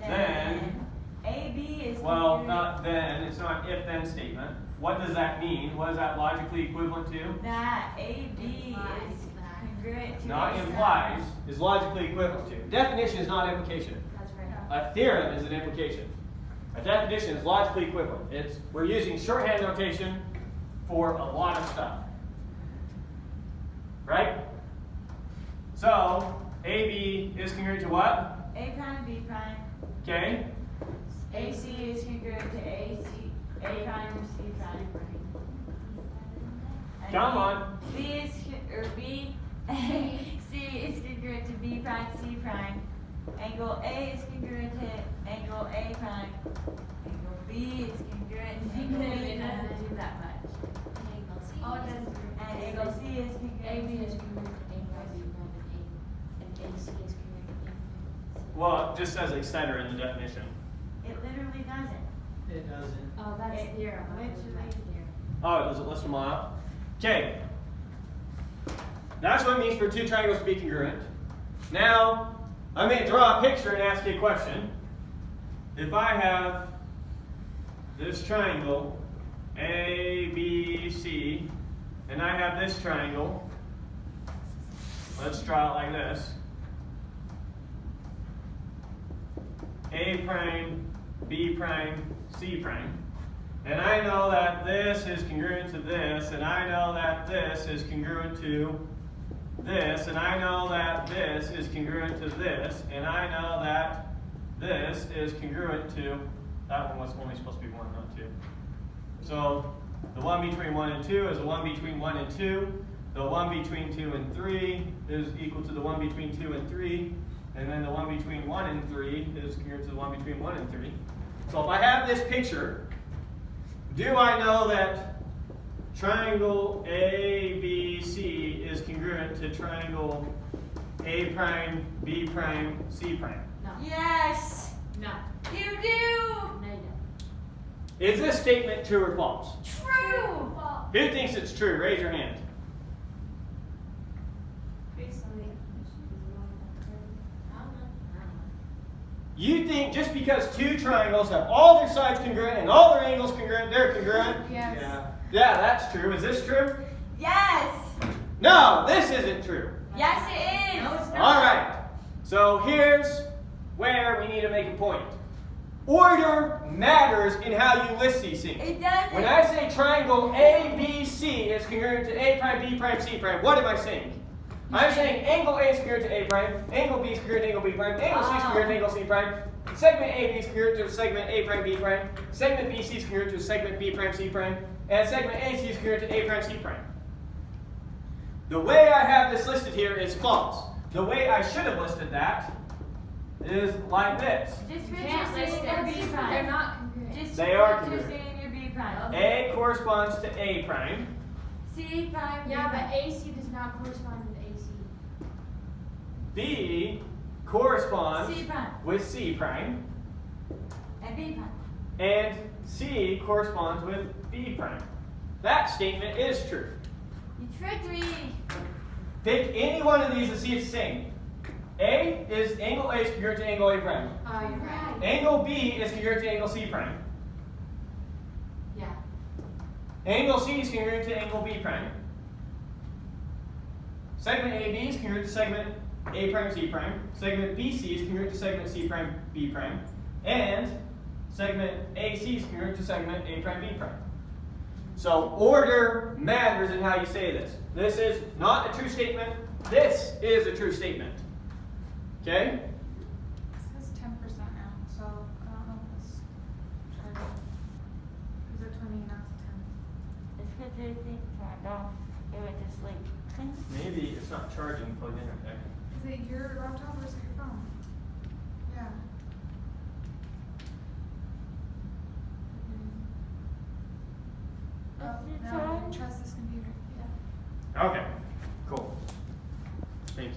then, AB is well, congruent. not then, it's not an if-then statement. What does that mean? What is that logically equivalent to? That AB Implies is that. congruent to Not A implies, is logically equivalent to. Definition is not implication. That's right. A theorem is an implication. A definition is logically equivalent. We're using shorthand notation for a lot of stuff. Right? So, AB is congruent to what? A prime, B prime. Okay? AC is congruent to AC, A prime, C prime. And Come on. B is B. C is congruent to B prime, C prime. Angle A is congruent to angle A prime. Angle B is congruent to angle It B prime. doesn't do that much. Angle C. Oh, it doesn't. And angle C is congruent. AB is congruent to angle B and AC is congruent to angle. Well, it just says etc. in the definition. It literally doesn't. It doesn't. Oh, that's It theorem. literally- That's theorem. Oh, does it list them all out? Okay. That's what it means for 2 triangles to be congruent. Now, I may draw a picture and ask you a question. If I have this triangle, A, B, C, and I have this triangle, let's draw it like this. A prime, B prime, C prime. And I know that this is congruent to this, and I know that this is congruent to this, and I know that this is congruent to this, and I know that this is congruent to, that one was only supposed to be 1, not 2. So the one between 1 and 2 is the one between 1 and 2. The one between 2 and 3 is equal to the one between 2 and 3. And then the one between 1 and 3 is congruent to the one between 1 and 3. So if I have this picture, do I know that triangle ABC is congruent to triangle A prime, B prime, C prime? No. Yes! No. You do! No, you don't. Is this statement true or false? True! Who thinks it's true? Raise your hand. Based on the I don't know. You think just because 2 triangles have all their sides congruent and all their angles congruent, they're congruent? Yes. Yeah, that's true. Is this true? Yes! No, this isn't true. Yes, it is! No, it's not. All right. So here's where we need to make a point. Order matters in how you list these things. It doesn't. When I say triangle ABC is congruent to A prime, B prime, C prime, what am I saying? I'm saying angle A is congruent to A prime, angle B is congruent to angle B prime, angle C is congruent to angle C prime, segment AB is congruent to segment A prime, B prime, segment BC is congruent to segment B prime, C prime, and segment AC is congruent to A prime, C prime. The way I have this listed here is false. The way I should have listed that is like this. Just You put can't your list C and your B them. prime. They're not congruent. Just They are put your congruent. C and your B prime. A corresponds to A prime. C prime. B Yeah, prime. but AC does not correspond with AC. B corresponds C prime. with C prime. And B prime. And C corresponds with B prime. That statement is true. You tricked me. Pick any one of these and see it's the same. A is angle A is congruent to angle A prime. Oh, you're right. Angle B is congruent to angle C prime. Yeah. Angle C is congruent to angle B prime. Segment AB is congruent to segment A prime C prime. Segment BC is congruent to segment C prime B prime. And segment AC is congruent to segment A prime B prime. So order matters in how you say this. This is not a true statement. This is a true statement. Okay? It says 10% now, so I don't know if it's charging. Is it 20 not 10? It's because everything turned off. It would just like. Maybe it's not charging plugged in right there. Is it your laptop or is it your phone? Yeah. Is it No, I charged? don't trust this computer.